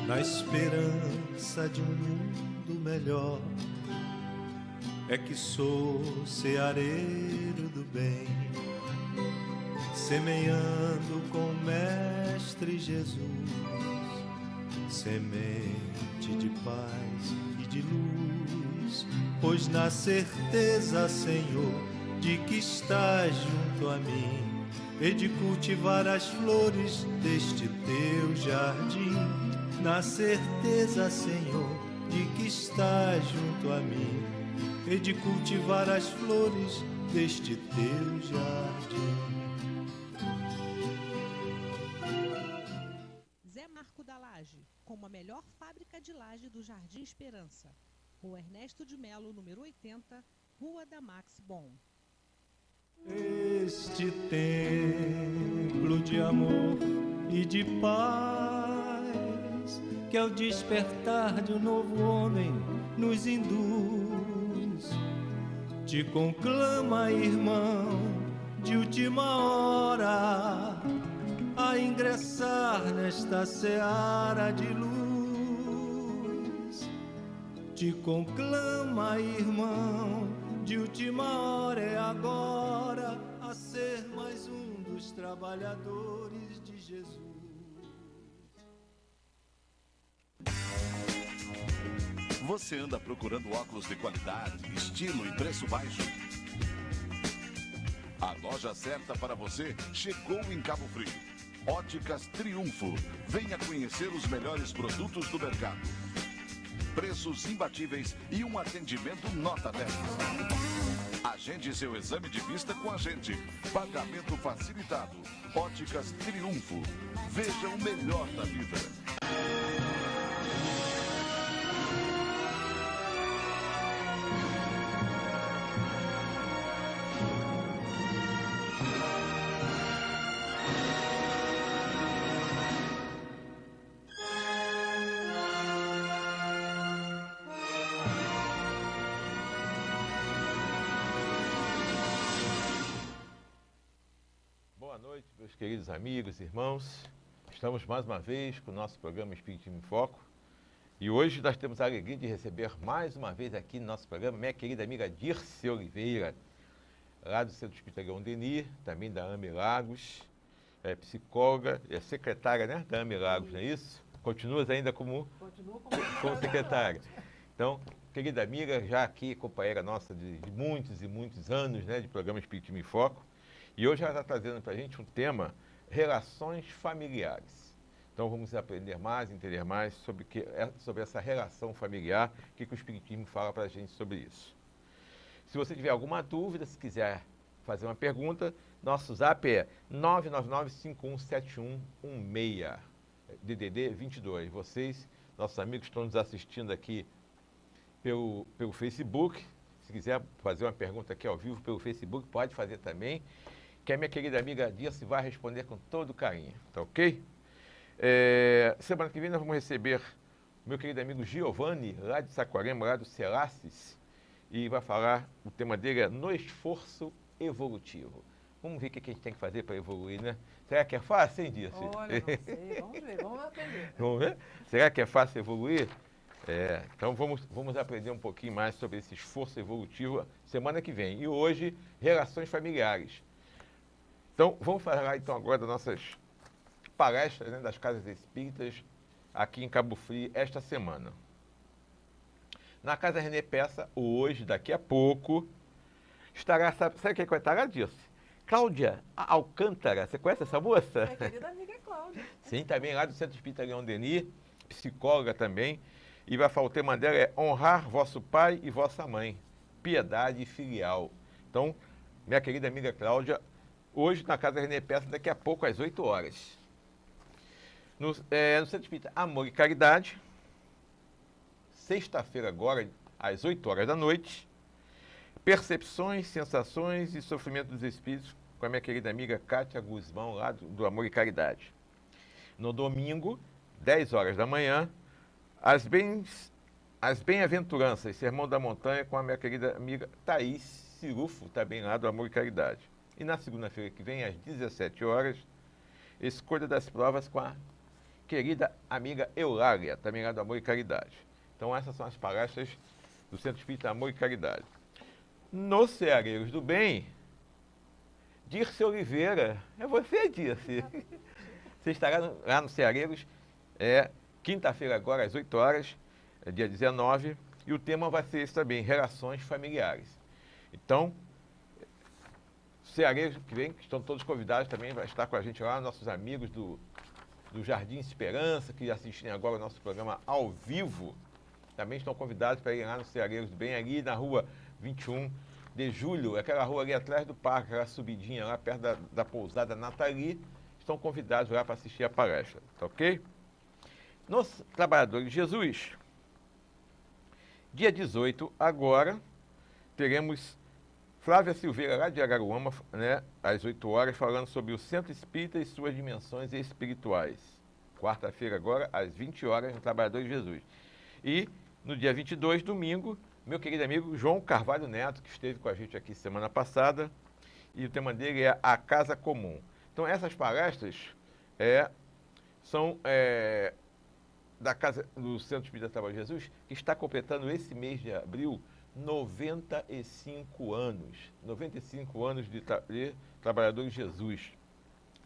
na esperança de um mundo melhor. É que sou ceareiro do bem, semeando com o Mestre Jesus, semente de paz e de luz, pois na certeza, Senhor, de que estás junto a mim, e de cultivar as flores deste teu jardim. Na certeza, Senhor, de que estás junto a mim, e de cultivar as flores deste teu jardim. Zé Marco da Laje, como a melhor fábrica de laje do Jardim Esperança. Rua Ernesto de Melo, número 80, Rua da Max Bom. Este templo de amor e de paz, que ao despertar de um novo homem nos induz, te conclama, irmão, de última hora, a ingressar nesta seara de luz. Te conclama, irmão, de última hora, é agora, a ser mais um dos trabalhadores de Jesus. Você anda procurando óculos de qualidade, estilo e preço baixo? A loja certa para você chegou em Cabo Frio. Óticas Triunfo. Venha conhecer os melhores produtos do mercado. Preços imbatíveis e um atendimento nota 10. Agende seu exame de vista com a gente. Pagamento facilitado. Óticas Triunfo. Veja o melhor da vida. Boa noite, meus queridos amigos, irmãos. Estamos mais uma vez com o nosso programa Espiritismo em Foco. E hoje nós temos a alegria de receber mais uma vez aqui no nosso programa minha querida amiga Dirce Oliveira, lá do Centro Espírita Leon Denis, também da AME Lagos, psicóloga, secretária, né, da AME Lagos, não é isso? Continuas ainda como secretária. Então, querida amiga, já aqui companheira nossa de muitos e muitos anos, né, de programa Espiritismo em Foco. E hoje ela está trazendo para a gente um tema, relações familiares. Então vamos aprender mais, entender mais sobre essa relação familiar, o que o Espiritismo fala para a gente sobre isso. Se você tiver alguma dúvida, se quiser fazer uma pergunta, nosso zap é 999-517116, DDD 22. Vocês, nossos amigos, estão nos assistindo aqui pelo Facebook. Se quiser fazer uma pergunta aqui ao vivo pelo Facebook, pode fazer também, que a minha querida amiga Dirce vai responder com todo carinho, tá ok? Semana que vem nós vamos receber o meu querido amigo Giovanni, lá de Saquarema, lá do Celaces, e vai falar, o tema dele é No Esforço Evolutivo. Vamos ver o que a gente tem que fazer para evoluir, né? Será que é fácil, hein, Dirce? Olha, não sei, vamos ver, vamos aprender. Vamos ver? Será que é fácil evoluir? Então vamos aprender um pouquinho mais sobre esse esforço evolutivo semana que vem. E hoje, relações familiares. Então, vamos falar então agora das nossas palestras, né, das casas espíritas aqui em Cabo Frio esta semana. Na Casa René Peça, hoje, daqui a pouco, estará, sabe quem vai estar lá, Dirce? Cláudia Alcântara. Você conhece essa moça? Minha querida amiga Cláudia. Sim, também lá do Centro Espírita Leon Denis, psicóloga também. E vai falar, o tema dela é honrar vosso pai e vossa mãe, piedade filial. Então, minha querida amiga Cláudia, hoje na Casa René Peça, daqui a pouco às 8 horas. No Centro Espírita Amor e Caridade, sexta-feira agora, às 8 horas da noite, percepções, sensações e sofrimento dos espíritos, com a minha querida amiga Kátia Guzmão, lá do Amor e Caridade. No domingo, 10 horas da manhã, as bem-aventuranças, Sermão da Montanha, com a minha querida amiga Thaís Cirufo, também lá do Amor e Caridade. E na segunda-feira que vem, às 17 horas, Escolha das Provas com a querida amiga Eulália, também lá do Amor e Caridade. Então essas são as palestras do Centro Espírita Amor e Caridade. Nos Ceareiros do Bem, Dirce Oliveira, é você, Dirce. Você estará lá no Ceareiros, quinta-feira agora, às 8 horas, dia 19, e o tema vai ser esse também, relações familiares. Então, Ceareiros que vem, que estão todos convidados também, vai estar com a gente lá, nossos amigos do Jardim Esperança, que assistem agora o nosso programa ao vivo, também estão convidados para ir lá no Ceareiros do Bem, ali na rua 21 de julho, aquela rua ali atrás do parque, aquela subidinha lá perto da pousada Nathalie, estão convidados lá para assistir a palestra, tá ok? Nos Trabalhadores de Jesus, dia 18, agora, teremos Flávia Silveira, lá de Araruama, né, às 8 horas, falando sobre o Centro Espírita e suas dimensões espirituais. Quarta-feira agora, às 20 horas, no Trabalhadores de Jesus. E, no dia 22, domingo, meu querido amigo João Carvalho Neto, que esteve com a gente aqui semana passada, e o tema dele é A Casa Comum. Então, essas palestras são da Casa do Centro Espírita Trabalho de Jesus, que está completando esse mês de abril 95 anos. 95 anos de Trabalhador de Jesus.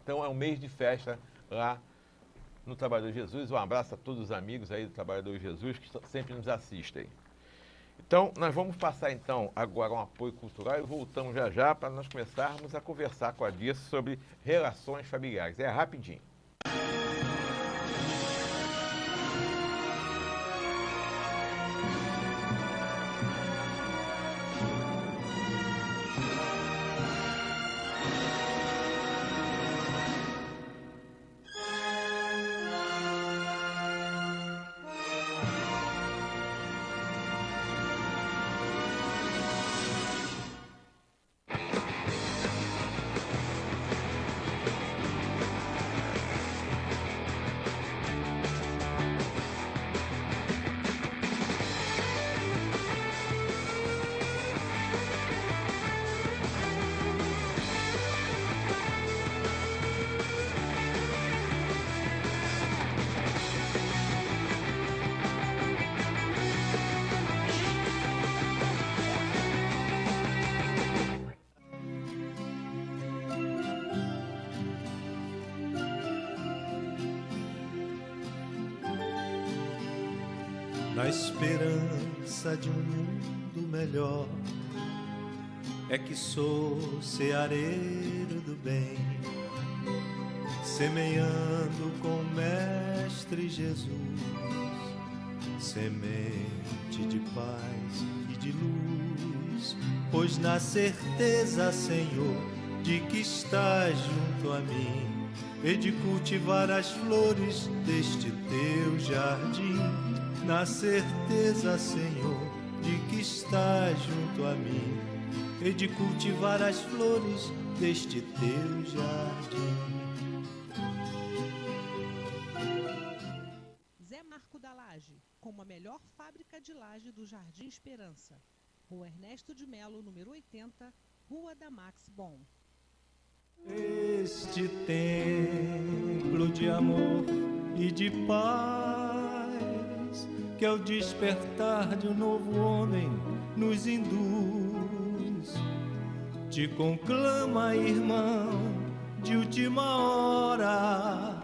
Então, é um mês de festa lá no Trabalhador de Jesus. Um abraço a todos os amigos aí do Trabalhador de Jesus que sempre nos assistem. Então, nós vamos passar então agora um apoio cultural e voltamos já já para nós começarmos a conversar com a Dirce sobre relações familiares. É rapidinho. Na esperança de um mundo melhor, é que sou ceareiro do bem, semeando com o Mestre Jesus, semente de paz e de luz, pois na certeza, Senhor, de que estás junto a mim, e de cultivar as flores deste teu jardim. Na certeza, Senhor, de que estás junto a mim, e de cultivar as flores deste teu jardim. Zé Marco da Laje, como a melhor fábrica de laje do Jardim Esperança. Rua Ernesto de Melo, número 80, Rua da Max Bom. Este templo de amor e de paz, que é o despertar de um novo homem nos induz, te conclama, irmão, de última hora,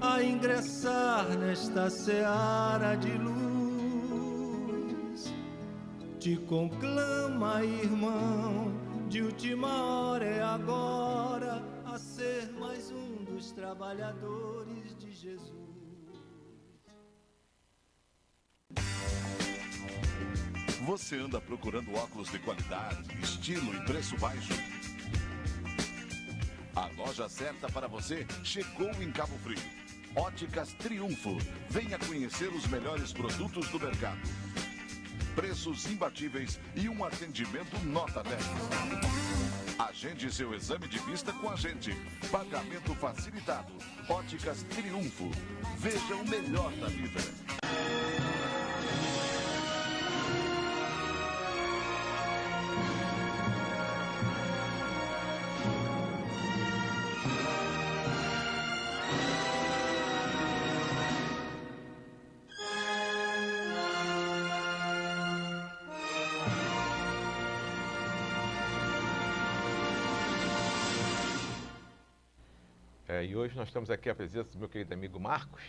a ingressar nesta seara de luz. Te conclama, irmão, de última hora, é agora, a ser mais um dos trabalhadores de Jesus. Você anda procurando óculos de qualidade, estilo e preço baixo? A loja certa para você chegou em Cabo Frio. Óticas Triunfo. Venha conhecer os melhores produtos do mercado. Preços imbatíveis e um atendimento nota 10. Agende seu exame de vista com a gente. Pagamento facilitado. Óticas Triunfo. Veja o melhor da vida. E hoje nós estamos aqui à presença do meu querido amigo Marcos,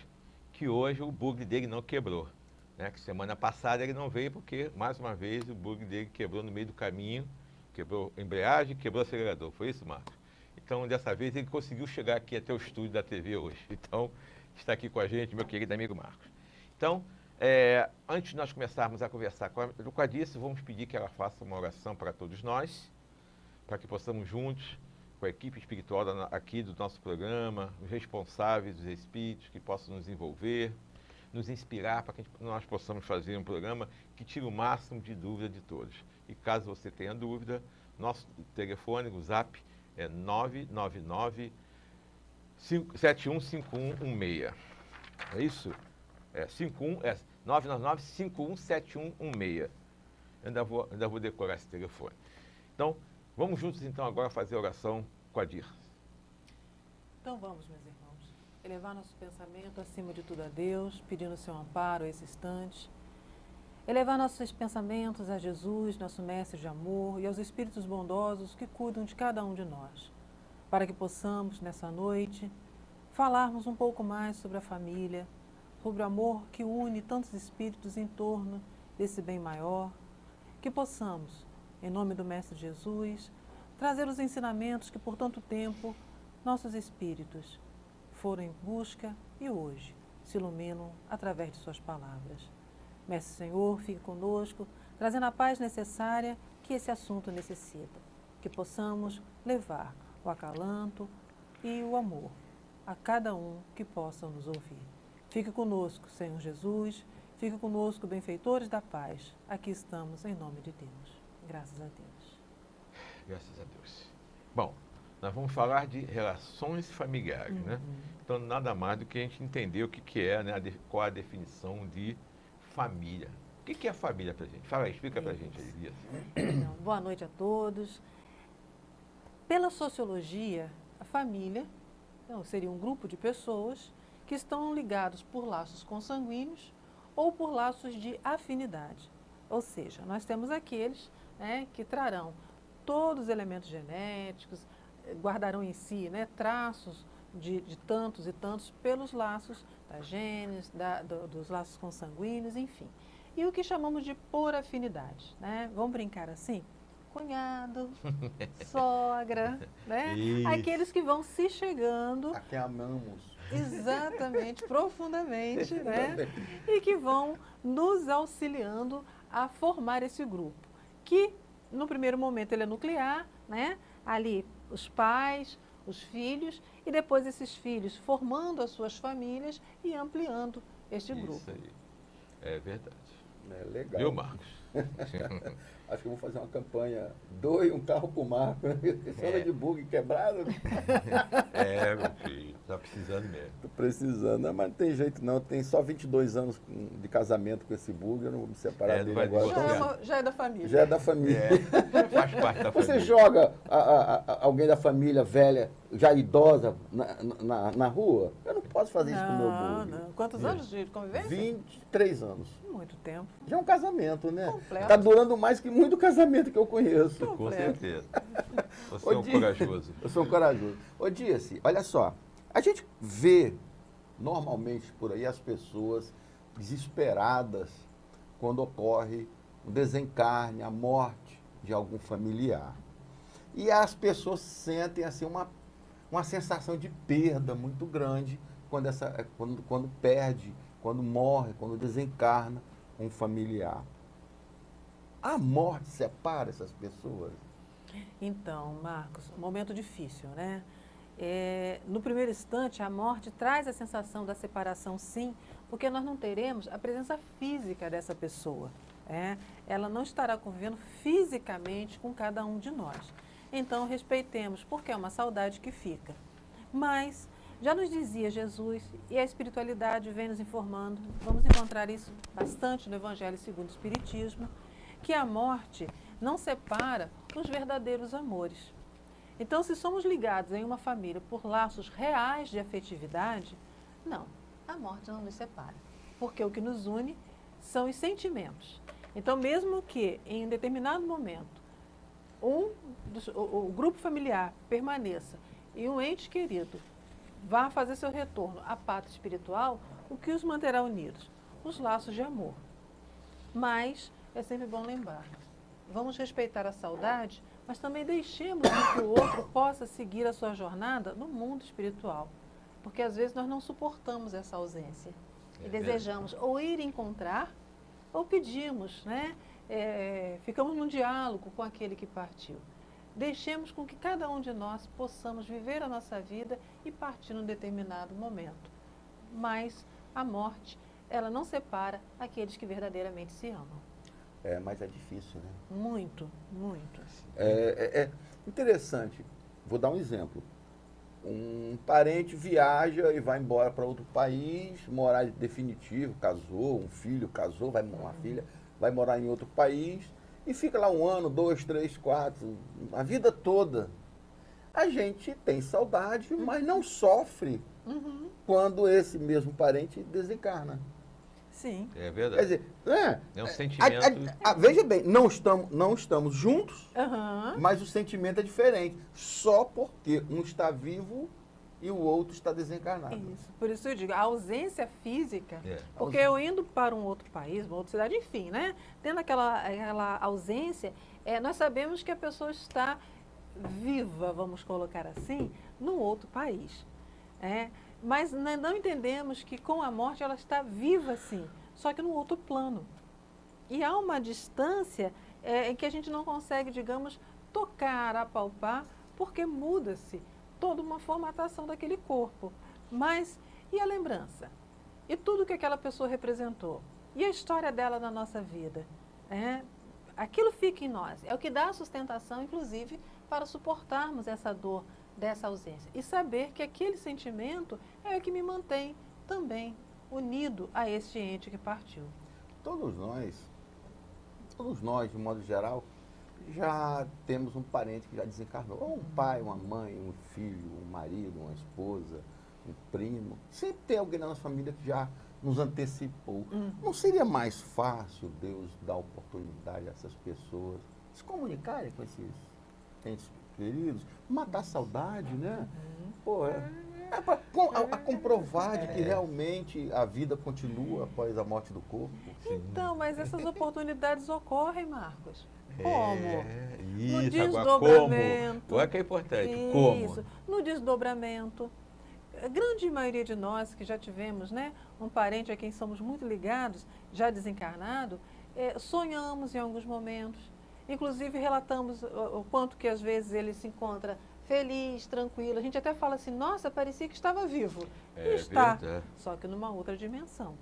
que hoje o bug dele não quebrou. Né? Que semana passada ele não veio porque, mais uma vez, o bug dele quebrou no meio do caminho, quebrou a embreagem, quebrou o acelerador. Foi isso, Marcos? Então, dessa vez, ele conseguiu chegar aqui até o estúdio da TV hoje. Então, está aqui com a gente, meu querido amigo Marcos. Então, antes de nós começarmos a conversar com a Dirce, vamos pedir que ela faça uma oração para todos nós, para que possamos juntos, com a equipe espiritual aqui do nosso programa, os responsáveis dos espíritos, que possam nos envolver, nos inspirar para que nós possamos fazer um programa que tire o máximo de dúvida de todos. E caso você tenha dúvida, nosso telefone, o zap, é 999-715116. É isso? 999-517116. Ainda vou decorar esse telefone. Então, vamos juntos então agora fazer a oração com a Dirce. Então vamos, meus irmãos, elevar nosso pensamento acima de tudo a Deus, pedindo o seu amparo a esse instante. Elevar nossos pensamentos a Jesus, nosso mestre de amor, e aos espíritos bondosos que cuidam de cada um de nós, para que possamos, nessa noite, falarmos um pouco mais sobre a família, sobre o amor que une tantos espíritos em torno desse bem maior, que possamos, em nome do Mestre Jesus, trazer os ensinamentos que por tanto tempo nossos espíritos foram em busca e hoje se iluminam através de suas palavras. Mestre Senhor, fique conosco, trazendo a paz necessária que esse assunto necessita, que possamos levar o acalanto e o amor a cada um que possa nos ouvir. Fique conosco, Senhor Jesus, fique conosco, benfeitores da paz. Aqui estamos em nome de Deus. Graças a Deus. Graças a Deus. Bom, nós vamos falar de relações familiares, né? Então, nada mais do que a gente entender o que é, né? Qual a definição de família. O que é família pra gente? Fala aí, explica pra gente aí, Dirce. Então, boa noite a todos. Pela sociologia, a família seria um grupo de pessoas que estão ligados por laços consanguíneos ou por laços de afinidade. Ou seja, nós temos aqueles, né, que trarão todos os elementos genéticos, guardarão em si, né, traços de tantos e tantos pelos laços da genes, dos laços consanguíneos, enfim. E o que chamamos de por afinidade, né? Vamos brincar assim? Cunhado, sogra, né? Isso. Aqueles que vão se chegando. A quem amamos. Exatamente, profundamente, né? E que vão nos auxiliando a formar esse grupo, que no primeiro momento ele é nuclear, né? Ali os pais, os filhos, e depois esses filhos formando as suas famílias e ampliando este grupo. Isso aí. É verdade. É legal. Viu, Marcos? Acho que eu vou fazer uma campanha, doe um carro pro Marco, né? Você anda de bug quebrado. Meu filho, tá precisando mesmo. Tô precisando, mas não tem jeito não, tem só 22 anos de casamento com esse bug, eu não vou me separar não dele vai agora. divorciar. Já é da família. Já é da família. Faz parte da Você família. joga alguém da família velha, já idosa, na rua? Eu não posso fazer isso com o meu bug. Não. Quantos anos de convivência? 23 anos. Muito tempo. Já é um casamento, né? Completo. Tá durando mais que muito casamento que eu conheço. Com Completo. certeza. Você Ô, é um Di- corajoso. Eu sou um corajoso. Ô, Dirce, olha só. A gente vê normalmente por aí as pessoas desesperadas quando ocorre o desencarne, a morte de algum familiar. E as pessoas sentem assim uma sensação de perda muito grande quando perde, quando morre, quando desencarna um familiar. A morte separa essas pessoas? Então, Marcos, um momento difícil, né? No primeiro instante, a morte traz a sensação da separação, sim, porque nós não teremos a presença física dessa pessoa. Ela não estará convivendo fisicamente com cada um de nós. Então, respeitemos, porque é uma saudade que fica. Mas, já nos dizia Jesus, e a espiritualidade vem nos informando, vamos encontrar isso bastante no Evangelho segundo o Espiritismo, que a morte não separa os verdadeiros amores. Então, se somos ligados em uma família por laços reais de afetividade, não, a morte não nos separa. Porque o que nos une são os sentimentos. Então, mesmo que em um determinado momento o grupo familiar permaneça e um ente querido vá fazer seu retorno à pátria espiritual, o que os manterá unidos? Os laços de amor. Mas é sempre bom lembrar, vamos respeitar a saudade, mas também deixemos que o outro possa seguir a sua jornada no mundo espiritual. Porque às vezes nós não suportamos essa ausência. E desejamos ou ir encontrar, ou pedimos, né? Ficamos num diálogo com aquele que partiu. Deixemos com que cada um de nós possamos viver a nossa vida e partir num determinado momento. Mas a morte, ela não separa aqueles que verdadeiramente se amam. Mas é difícil, né? Muito, muito. É interessante. Vou dar um exemplo. Um parente viaja e vai embora para outro país, morar definitivo, casou, um filho casou, uma filha, vai morar em outro país e fica lá 1 ano, 2, 3, 4, a vida toda. A gente tem saudade, mas não sofre quando esse mesmo parente desencarna. Sim. É verdade. Quer dizer, É um sentimento. veja bem, não estamos juntos, Aham. mas o sentimento é diferente. Só porque um está vivo e o outro está desencarnado. Isso. Por isso eu digo, a ausência física, É. porque eu indo para um outro país, uma outra cidade, enfim, né? Tendo aquela ausência, nós sabemos que a pessoa está viva, vamos colocar assim, num outro país. Mas não entendemos que com a morte ela está viva sim, só que num outro plano. E há uma distância em que a gente não consegue, digamos, tocar, apalpar, porque muda-se toda uma formatação daquele corpo. Mas e a lembrança? E tudo que aquela pessoa representou? E a história dela na nossa vida? Aquilo fica em nós. É o que dá a sustentação, inclusive, para suportarmos essa dor dessa ausência. E saber que aquele sentimento é o que me mantém também unido a este ente que partiu. Todos nós, de modo geral, já temos um parente que já desencarnou. Ou um pai, uma mãe, um filho, um marido, uma esposa, um primo. Sempre tem alguém na nossa família que já nos antecipou. Não seria mais fácil Deus dar oportunidade a essas pessoas se comunicarem com esses entes queridos, matar a saudade, né? Pô, a comprovar de que realmente a vida continua após a morte do corpo. Então, mas essas oportunidades ocorrem, Marcos. Como? No Isso, desdobramento. Agora que é importante. Como? Isso, no desdobramento. A grande maioria de nós que já tivemos, né, um parente a quem somos muito ligados, já desencarnado, sonhamos em alguns momentos. Inclusive, relatamos o quanto que às vezes ele se encontra feliz, tranquilo. A gente até fala assim, nossa, parecia que estava vivo. E está, verdade. só que numa outra dimensão.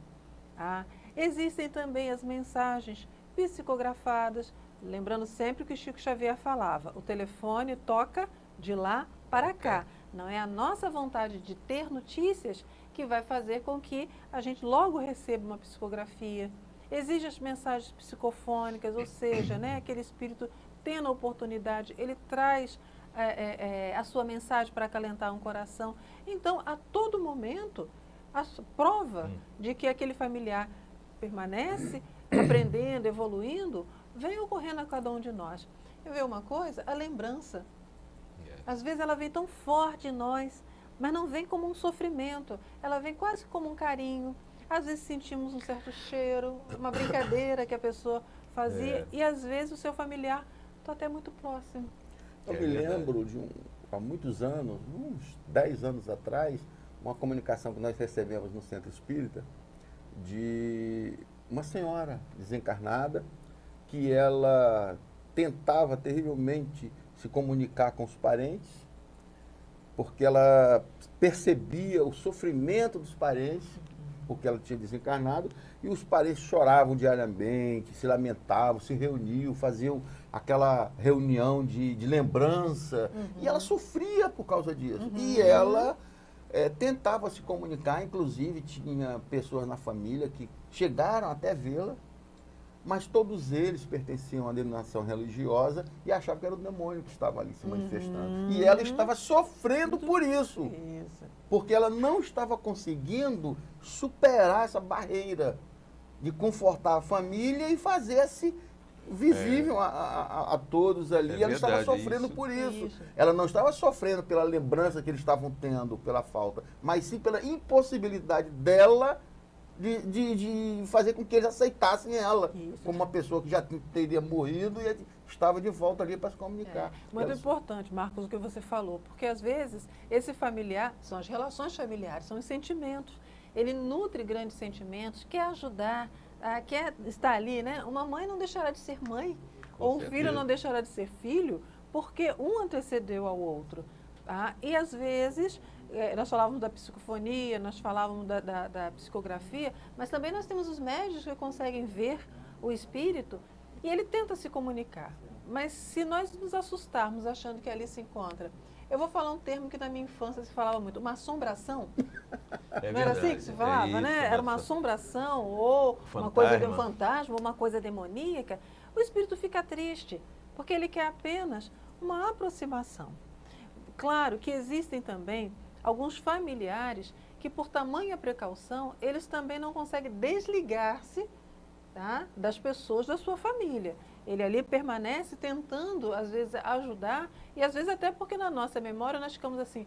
Existem também as mensagens psicografadas, lembrando sempre o que Chico Xavier falava, o telefone toca de lá para cá. Não é a nossa vontade de ter notícias que vai fazer com que a gente logo receba uma psicografia. Existem as mensagens psicofônicas, ou seja, né, aquele espírito tendo a oportunidade, ele traz a sua mensagem para acalentar um coração. Então, a todo momento, a prova de que aquele familiar permanece aprendendo, evoluindo, vem ocorrendo a cada um de nós. Eu vejo uma coisa, a lembrança. Às vezes ela vem tão forte em nós, mas não vem como um sofrimento, ela vem quase como um carinho. Às vezes sentimos um certo cheiro, uma brincadeira que a pessoa fazia, e às vezes o seu familiar está até muito próximo. Eu me lembro há muitos anos, uns 10 anos atrás, uma comunicação que nós recebemos no Centro Espírita de uma senhora desencarnada que ela tentava terrivelmente se comunicar com os parentes, porque ela percebia o sofrimento dos parentes, porque ela tinha desencarnado, e os parentes choravam diariamente, se lamentavam, se reuniam, faziam aquela reunião de lembrança, e ela sofria por causa disso. E ela tentava se comunicar, inclusive tinha pessoas na família que chegaram até vê-la, mas todos eles pertenciam à denominação religiosa e achavam que era o demônio que estava ali se manifestando. E ela estava sofrendo por isso. Porque ela não estava conseguindo superar essa barreira de confortar a família e fazer-se visível a todos ali. É E ela estava verdade, sofrendo isso. por isso. Isso. Ela não estava sofrendo pela lembrança que eles estavam tendo, pela falta, mas sim pela impossibilidade dela de fazer com que eles aceitassem ela Isso. como uma pessoa que já teria morrido e estava de volta ali para se comunicar. Muito Ela- importante, Marcos, o que você falou, porque às vezes esse familiar, são as relações familiares, são os sentimentos. Ele nutre grandes sentimentos, quer ajudar, quer estar ali, né? Uma mãe não deixará de ser mãe, Com ou um certeza. filho não deixará de ser filho, porque um antecedeu ao outro. Tá? E às vezes, nós falávamos da psicofonia, nós falávamos da psicografia, mas também nós temos os médios que conseguem ver o espírito e ele tenta se comunicar. Mas se nós nos assustarmos achando que ali se encontra, eu vou falar um termo que na minha infância se falava muito, uma assombração. É Não era assim verdade, que se falava, é isso, né? Era uma nossa. assombração ou uma coisa de um fantasma, ou uma coisa demoníaca. O espírito fica triste, porque ele quer apenas uma aproximação. Claro que existem também alguns familiares que, por tamanha precaução, eles também não conseguem desligar-se, tá, das pessoas da sua família. Ele ali permanece tentando, às vezes, ajudar, e às vezes até porque na nossa memória nós ficamos assim,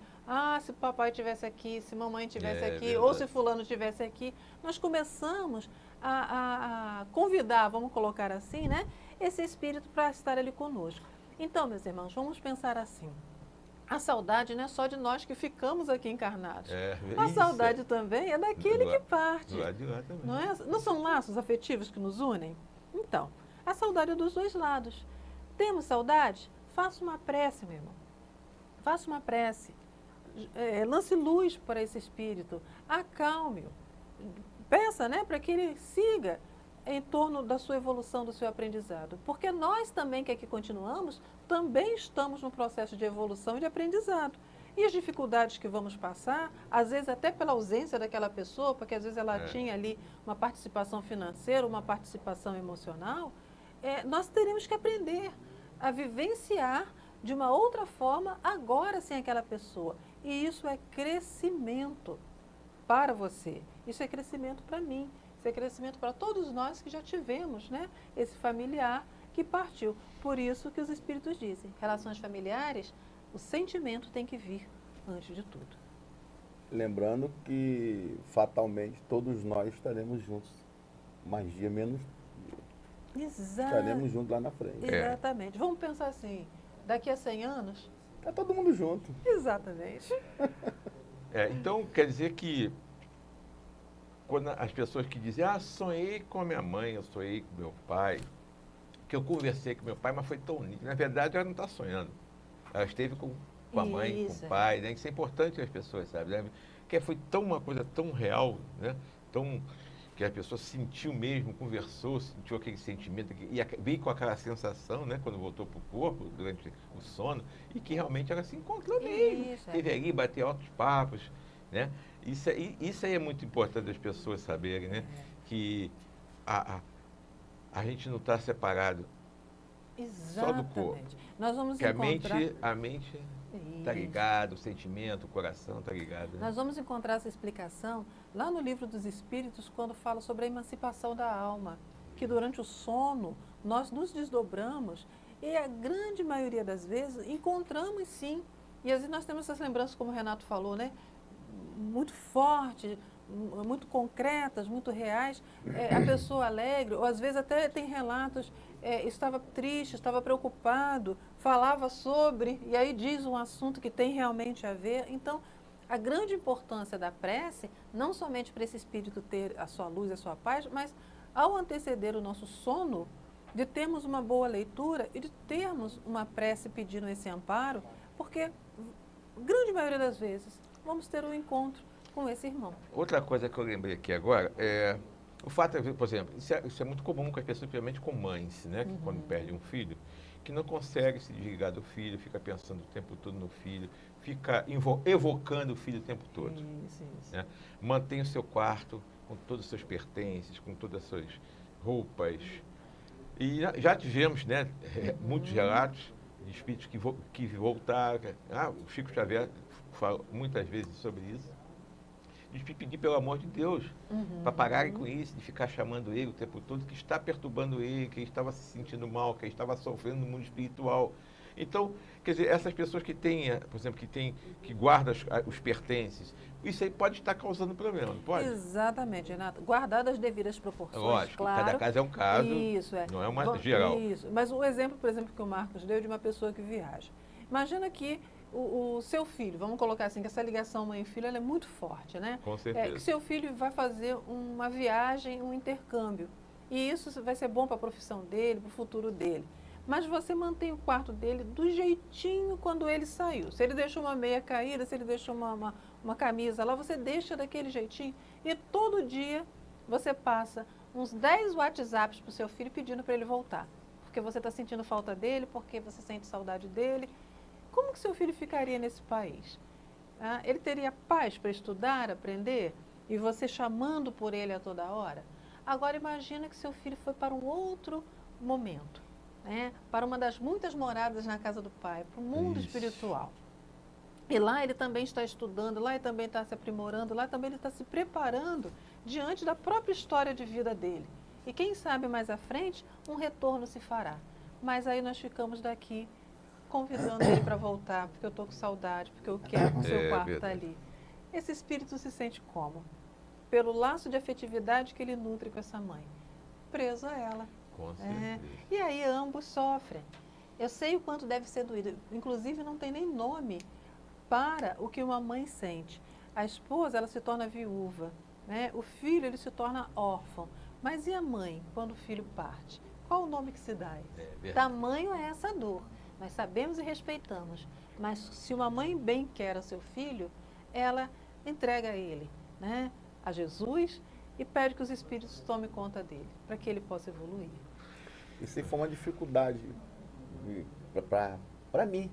se papai estivesse aqui, se mamãe estivesse aqui, ou se fulano estivesse aqui. Nós começamos a convidar, vamos colocar assim, né, esse espírito para estar ali conosco. Então, meus irmãos, vamos pensar assim. A saudade não é só de nós que ficamos aqui encarnados. A saudade também é daquele que parte. Do lado de lá também. Não são laços afetivos que nos unem? Então, a saudade é dos dois lados. Temos saudade? Faça uma prece, meu irmão. Faça uma prece. Lance luz para esse espírito. Acalme-o. Peça, né, para que ele siga em torno da sua evolução, do seu aprendizado. Porque nós também, que aqui continuamos, também estamos no processo de evolução e de aprendizado. E as dificuldades que vamos passar, às vezes até pela ausência daquela pessoa, porque às vezes ela tinha ali uma participação financeira, uma participação emocional, nós teremos que aprender a vivenciar de uma outra forma agora sem aquela pessoa. E isso é crescimento para você. Isso é crescimento para mim. Isso é crescimento para todos nós que já tivemos, né, esse familiar que partiu. Por isso que os espíritos dizem, relações familiares, o sentimento tem que vir antes de tudo. Lembrando que fatalmente todos nós estaremos juntos. Mais dia, menos dia. Estaremos juntos lá na frente. Exatamente. Vamos pensar assim, daqui a 100 anos? Está todo mundo junto. Exatamente. Então, quer dizer que quando as pessoas que dizem, sonhei com a minha mãe, eu sonhei com meu pai, que eu conversei com meu pai, mas foi tão nítido. Na verdade, ela não está sonhando. Ela esteve com a mãe, com o pai, né? Isso é importante que as pessoas saibam, né? Que foi uma coisa tão real, né? Que a pessoa sentiu mesmo, conversou, sentiu aquele sentimento, e veio com aquela sensação, né? Quando voltou para o corpo, durante o sono, e que realmente ela se encontrou mesmo. Teve ali, bateu altos papos, né? Isso aí é muito importante as pessoas saberem, né? Que a gente não está separado só do corpo. Nós vamos que a mente está ligada, o sentimento, o coração está ligado. Né? Nós vamos encontrar essa explicação lá no Livro dos Espíritos, quando fala sobre a emancipação da alma, que durante o sono nós nos desdobramos e a grande maioria das vezes encontramos sim. E às vezes nós temos essas lembranças, como o Renato falou, né? Muito fortes, muito concretas, muito reais. A pessoa alegre, ou às vezes até tem relatos, estava triste, estava preocupado, falava sobre, e aí diz um assunto que tem realmente a ver. Então, a grande importância da prece, não somente para esse espírito ter a sua luz, a sua paz, mas ao anteceder o nosso sono, de termos uma boa leitura e de termos uma prece pedindo esse amparo, porque a grande maioria das vezes vamos ter um encontro com esse irmão. Outra coisa que eu lembrei aqui agora é o fato, por exemplo, isso é muito comum com as pessoas, principalmente com mães, né? Que quando perdem um filho, que não consegue se desligar do filho, fica pensando o tempo todo no filho, fica evocando o filho o tempo todo. Isso. Né? Mantém o seu quarto com todos os seus pertences, com todas as suas roupas. E já tivemos, né, muitos relatos de espíritos que voltaram. O Chico Xavier fala muitas vezes sobre isso. de pedir pelo amor de Deus, para pararem com isso, de ficar chamando ele o tempo todo, que está perturbando ele, que ele estava se sentindo mal, que ele estava sofrendo no mundo espiritual. Então, quer dizer, essas pessoas que têm, por exemplo, que guardam os pertences, isso aí pode estar causando problema, não pode? Exatamente, Renato. Guardado as devidas proporções, Lógico, claro. cada caso é um caso, Isso, é. não é uma geral. Isso. Mas o exemplo, por exemplo, que o Marcos deu de uma pessoa que viaja. Imagina que o seu filho, vamos colocar assim, que essa ligação mãe e filho ela é muito forte, né? Com certeza. Que seu filho vai fazer uma viagem, um intercâmbio. E isso vai ser bom para a profissão dele, para o futuro dele. Mas você mantém o quarto dele do jeitinho quando ele saiu. Se ele deixou uma meia caída, se ele deixou uma camisa lá, você deixa daquele jeitinho. E todo dia você passa uns 10 WhatsApps para o seu filho pedindo para ele voltar. Porque você está sentindo falta dele, porque você sente saudade dele. Como que seu filho ficaria nesse país? Ele teria paz para estudar, aprender? E você chamando por ele a toda hora? Agora imagina que seu filho foi para um outro momento. Para uma das muitas moradas na casa do pai, para o mundo espiritual. E lá ele também está estudando, lá ele também está se aprimorando, lá também ele está se preparando diante da própria história de vida dele. E quem sabe mais à frente, um retorno se fará. Mas aí nós ficamos daqui convidando ele para voltar, porque eu estou com saudade, porque eu quero que o seu quarto está ali. Esse espírito se sente como? Pelo laço de afetividade que ele nutre com essa mãe. Preso a ela. Com certeza. E aí ambos sofrem. Eu sei o quanto deve ser doído. Inclusive não tem nem nome para o que uma mãe sente. A esposa, ela se torna viúva, né? O filho, ele se torna órfão. Mas e a mãe, quando o filho parte? Qual o nome que se dá? Tamanho é essa dor. Nós sabemos e respeitamos. Mas se uma mãe bem quer o seu filho, ela entrega ele, né, a Jesus e pede que os espíritos tomem conta dele, para que ele possa evoluir. Isso foi uma dificuldade para mim.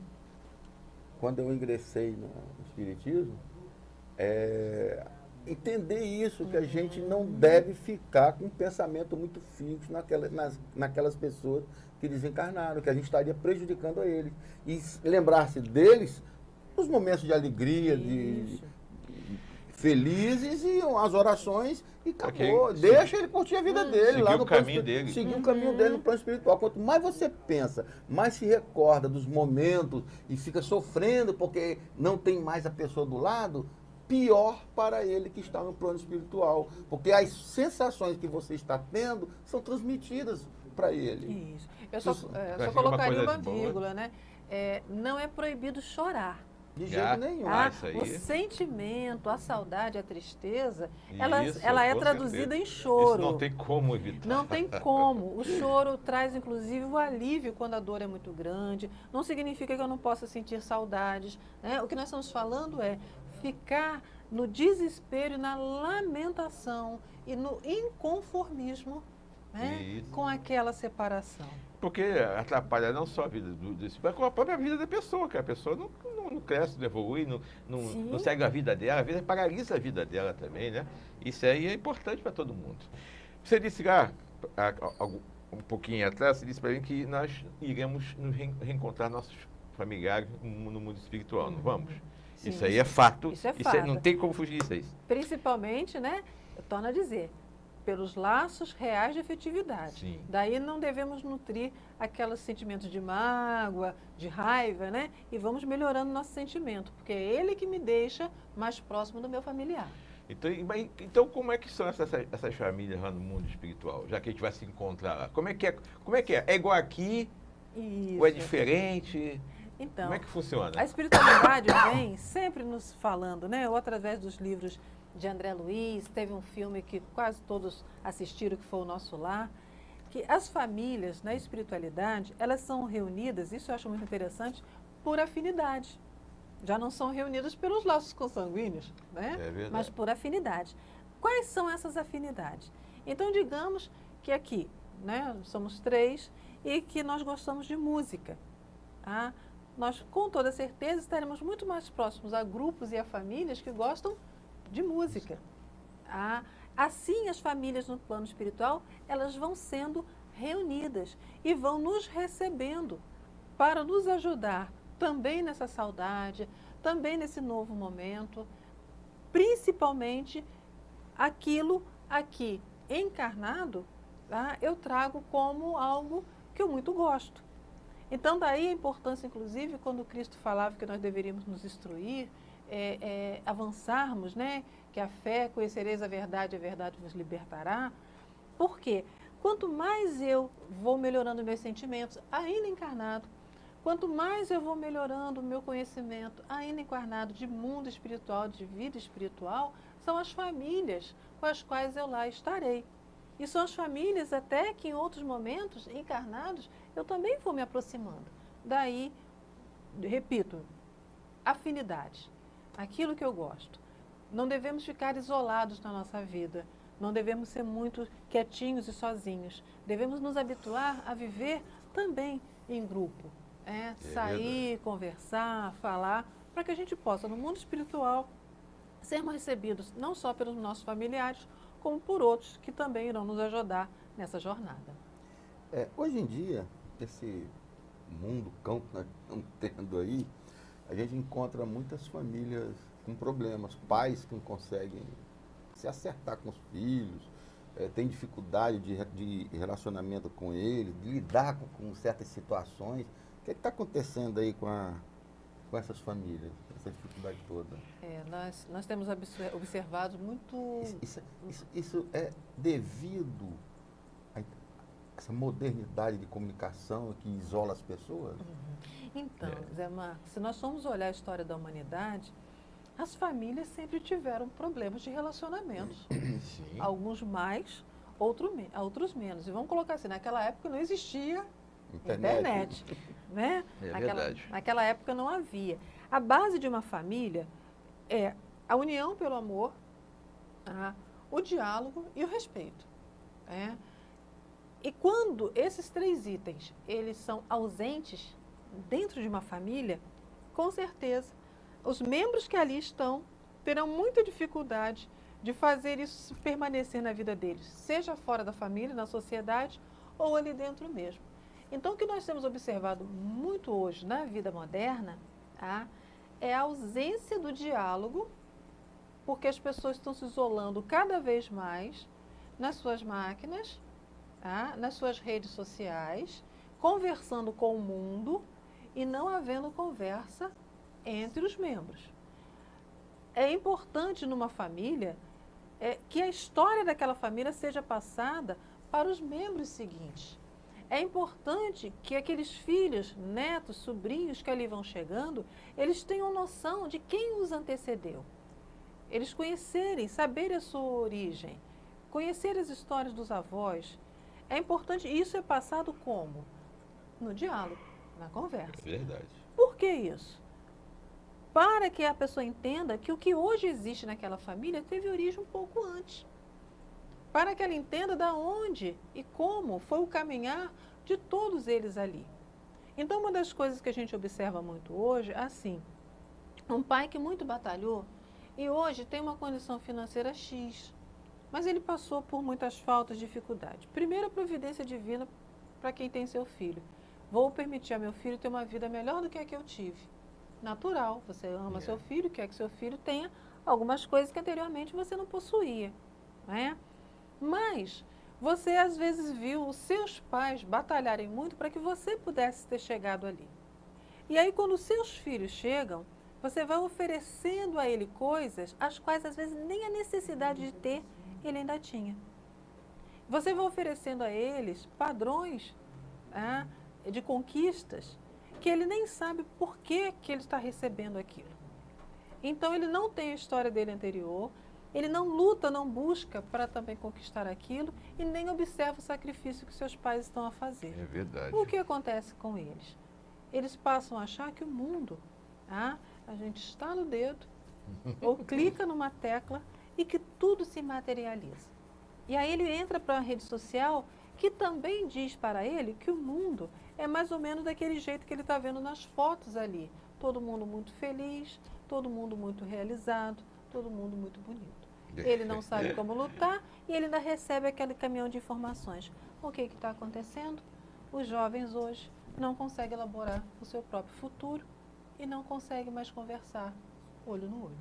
Quando eu ingressei no Espiritismo, entender isso, que a gente não deve ficar com um pensamento muito fixo naquelas pessoas que desencarnaram, que a gente estaria prejudicando a eles. E lembrar-se deles nos momentos de alegria, de felizes, e as orações, e acabou. Deixa ele curtir a vida dele lá no caminho dele. Seguir o caminho dele no plano espiritual. Quanto mais você pensa, mais se recorda dos momentos e fica sofrendo porque não tem mais a pessoa do lado, pior para ele que está no plano espiritual. Porque as sensações que você está tendo são transmitidas para ele. Isso. Eu só colocaria uma vírgula, né? Não é proibido chorar. De jeito nenhum. O sentimento, a saudade, a tristeza, Isso, ela é com traduzida certeza. em choro. Isso não tem como evitar. Não tem como. O choro traz, inclusive, o alívio quando a dor é muito grande. Não significa que eu não possa sentir saudades, né? O que nós estamos falando é ficar no desespero, na lamentação e no inconformismo, né, com aquela separação. Porque atrapalha não só a vida mas com a própria vida da pessoa, que a pessoa não cresce, não evolui, não segue a vida dela, a vida paralisa a vida dela também, né? Isso aí é importante para todo mundo. Você disse lá, um pouquinho atrás, você disse para mim que nós iremos nos reencontrar nossos familiares no mundo espiritual, não vamos? Sim, isso aí é fato. Isso é fato. Não tem como fugir disso aí. Principalmente, né, eu torno a dizer, pelos laços reais de afetividade. Sim. Daí não devemos nutrir aqueles sentimentos de mágoa, de raiva, né? E vamos melhorando nosso sentimento, porque é ele que me deixa mais próximo do meu familiar. Então como é que são essas famílias lá no mundo espiritual, já que a gente vai se encontrar lá? Como é que é? É igual aqui? Isso. Ou é diferente? Então, como é que funciona? A espiritualidade vem sempre nos falando, né? Ou através dos livros de André Luiz, teve um filme que quase todos assistiram, que foi O Nosso Lar, que as famílias na espiritualidade, elas são reunidas, isso eu acho muito interessante, por afinidade. Já não são reunidas pelos laços consanguíneos, né? É verdade. Mas por afinidade. Quais são essas afinidades? Então, digamos que aqui, né, somos 3 e que nós gostamos de música. Nós, com toda certeza, estaremos muito mais próximos a grupos e a famílias que gostam de música. Assim, as famílias no plano espiritual, elas vão sendo reunidas e vão nos recebendo para nos ajudar também nessa saudade, também nesse novo momento, principalmente aquilo aqui encarnado, tá? Eu trago como algo que eu muito gosto. Então, daí a importância, inclusive, quando Cristo falava que nós deveríamos nos instruir, avançarmos, né? Que a fé, conhecereis a verdade vos libertará. Por quê? Quanto mais eu vou melhorando meus sentimentos, ainda encarnado, quanto mais eu vou melhorando o meu conhecimento, ainda encarnado, de mundo espiritual, de vida espiritual, são as famílias com as quais eu lá estarei. E são as famílias até que em outros momentos, encarnados, eu também vou me aproximando. Daí, repito, afinidade, aquilo que eu gosto. Não devemos ficar isolados na nossa vida, não devemos ser muito quietinhos e sozinhos. Devemos nos habituar a viver também em grupo. Sair, conversar, falar, para que a gente possa, no mundo espiritual, sermos recebidos não só pelos nossos familiares, como por outros que também irão nos ajudar nessa jornada. Hoje em dia, esse mundo cão que nós estamos tendo aí, a gente encontra muitas famílias com problemas, pais que não conseguem se acertar com os filhos, tem dificuldade de relacionamento com eles, de lidar com certas situações. O que está acontecendo aí com essas famílias, essa dificuldade toda? Nós temos observado muito... Isso é devido a essa modernidade de comunicação que isola as pessoas? Então, Zé Marcos, se nós formos olhar a história da humanidade, as famílias sempre tiveram problemas de relacionamentos. Sim. Alguns mais, outros menos. E vamos colocar assim, naquela época não existia internet, né? Verdade. Naquela época não havia. A base de uma família é a união pelo amor, o diálogo e o respeito. E quando esses 3 itens eles são ausentes dentro de uma família, com certeza os membros que ali estão terão muita dificuldade de fazer isso permanecer na vida deles, seja fora da família, na sociedade ou ali dentro mesmo. Então, o que nós temos observado muito hoje na vida moderna é a ausência do diálogo, porque as pessoas estão se isolando cada vez mais nas suas máquinas, nas suas redes sociais, conversando com o mundo e não havendo conversa entre os membros. É importante numa família que a história daquela família seja passada para os membros seguintes. É importante que aqueles filhos, netos, sobrinhos que ali vão chegando, eles tenham noção de quem os antecedeu. Eles conhecerem, saberem a sua origem, conhecer as histórias dos avós. É importante, isso é passado como? No diálogo, na conversa. Verdade. Por que isso? Para que a pessoa entenda que o que hoje existe naquela família teve origem um pouco antes. Para que ela entenda de onde e como foi o caminhar de todos eles ali. Então, uma das coisas que a gente observa muito hoje, assim, um pai que muito batalhou e hoje tem uma condição financeira X, mas ele passou por muitas faltas, dificuldades. Primeiro, a providência divina para quem tem seu filho. Vou permitir a meu filho ter uma vida melhor do que a que eu tive. Natural, você ama seu filho, quer que seu filho tenha algumas coisas que anteriormente você não possuía, né? Mas você às vezes viu os seus pais batalharem muito para que você pudesse ter chegado ali. E aí quando os seus filhos chegam, você vai oferecendo a ele coisas as quais às vezes nem a necessidade de ter ele ainda tinha. Você vai oferecendo a eles padrões de conquistas que ele nem sabe por que ele está recebendo aquilo. Então ele não tem a história dele anterior, ele não luta, não busca para também conquistar aquilo e nem observa o sacrifício que seus pais estão a fazer. É verdade. O que acontece com eles? Eles passam a achar que o mundo, a gente está no dedo ou clica numa tecla e que tudo se materializa. E aí ele entra para a rede social que também diz para ele que o mundo é mais ou menos daquele jeito que ele está vendo nas fotos ali. Todo mundo muito feliz, todo mundo muito realizado, todo mundo muito bonito. Ele não sabe como lutar e ele ainda recebe aquele caminhão de informações. O que está acontecendo? Os jovens hoje não conseguem elaborar o seu próprio futuro e não conseguem mais conversar olho no olho.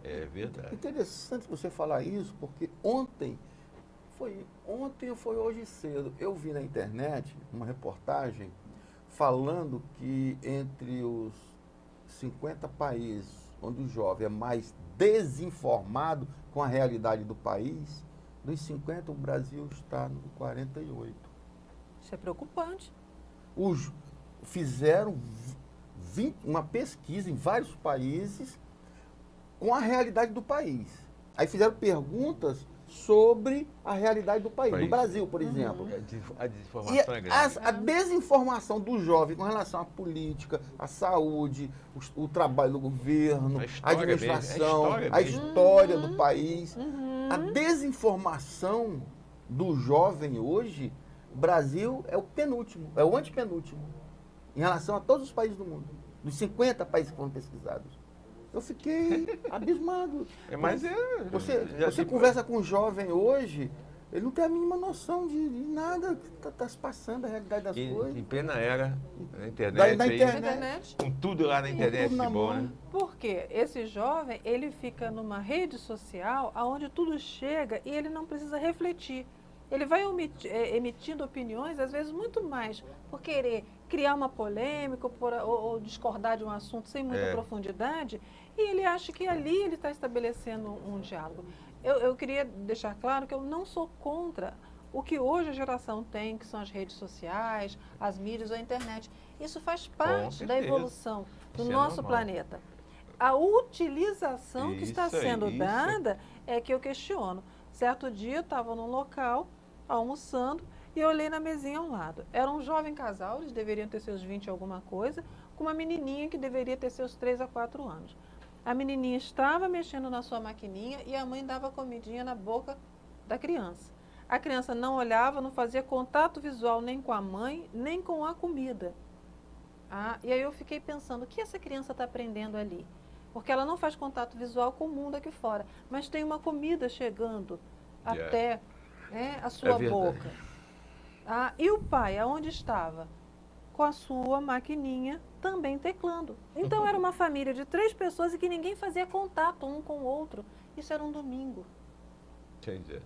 É verdade. Interessante você falar isso, porque ontem ou foi hoje cedo, eu vi na internet uma reportagem falando que entre os 50 países onde o jovem é mais desinformado com a realidade do país, dos 50 o Brasil está no 48. Isso é preocupante. Fizeram uma pesquisa em vários países com a realidade do país. Aí fizeram perguntas sobre a realidade do país. No Brasil, por exemplo. A desinformação é grande. A desinformação do jovem com relação à política, à saúde, o trabalho do governo, a administração, a história do país. A desinformação do jovem hoje, o Brasil é o penúltimo, é o antepenúltimo, em relação a todos os países do mundo. Dos 50 países que foram pesquisados. Eu fiquei abismado. Você conversa com um jovem hoje, ele não tem a mínima noção de nada que está se passando, a realidade das coisas. Em plena era da internet, da internet. Com tudo lá na internet, na que bom, mão. né? Porque esse jovem, ele fica numa rede social onde tudo chega e ele não precisa refletir. Ele vai emitindo opiniões, às vezes, muito mais por querer criar uma polêmica ou discordar de um assunto sem muita profundidade, e ele acha que ali ele está estabelecendo um diálogo. Eu queria deixar claro que eu não sou contra o que hoje a geração tem, que são as redes sociais, as mídias, a internet. Isso faz parte da evolução do nosso planeta. A utilização que está sendo dada é que eu questiono. Certo dia eu estava num local, almoçando, e eu olhei na mesinha ao lado. Era um jovem casal, eles deveriam ter seus 20 e alguma coisa, com uma menininha que deveria ter seus 3 a 4 anos. A menininha estava mexendo na sua maquininha e a mãe dava comidinha na boca da criança. A criança não olhava, não fazia contato visual nem com a mãe, nem com a comida. E aí eu fiquei pensando, o que essa criança está aprendendo ali? Porque ela não faz contato visual com o mundo aqui fora, mas tem uma comida chegando até a sua boca. E o pai, aonde estava? Com a sua maquininha também teclando. Então era uma família de 3 pessoas e que ninguém fazia contato um com o outro. Isso era um domingo. Entendi.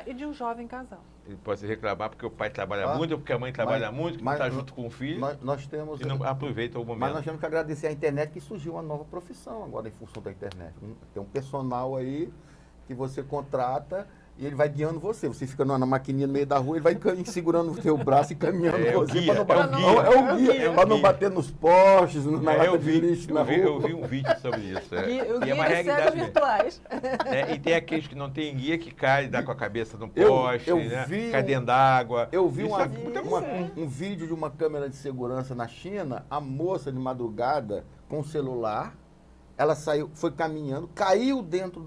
E de um jovem casal. Ele pode se reclamar porque o pai trabalha muito, ou porque a mãe trabalha muito, que não está junto com o filho. Nós temos, e não aproveita o momento. Mas nós temos que agradecer à internet que surgiu uma nova profissão agora em função da internet. Tem um personal aí que você contrata e ele vai guiando você. Você fica na maquininha no meio da rua, ele vai segurando o seu braço e caminhando você. Para não bater nos postes, na lata de lixo na rua. Eu vi um vídeo sobre isso. E é uma realidade virtuais. E tem aqueles que não tem guia que cai, dá com a cabeça no poste, cai dentro d'água. Eu vi um vídeo de uma câmera de segurança na China, a moça de madrugada com o celular, ela foi caminhando, caiu dentro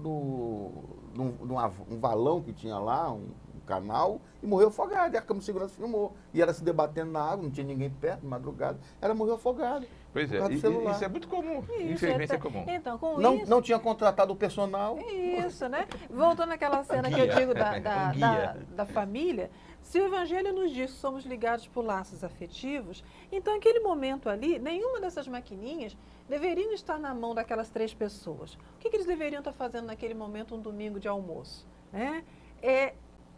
um valão que tinha lá, um canal, e morreu afogada. E a câmera de segurança filmou. E ela se debatendo na água, não tinha ninguém perto, de madrugada. Ela morreu afogada. Pois é, isso é muito comum. Infelizmente é comum. Então, não tinha contratado o personal. Isso, né? Voltando àquela cena que eu digo da família, se o Evangelho nos diz que somos ligados por laços afetivos, então naquele momento ali, nenhuma dessas maquininhas deveriam estar na mão daquelas 3 pessoas. O que eles deveriam estar fazendo naquele momento, um domingo de almoço?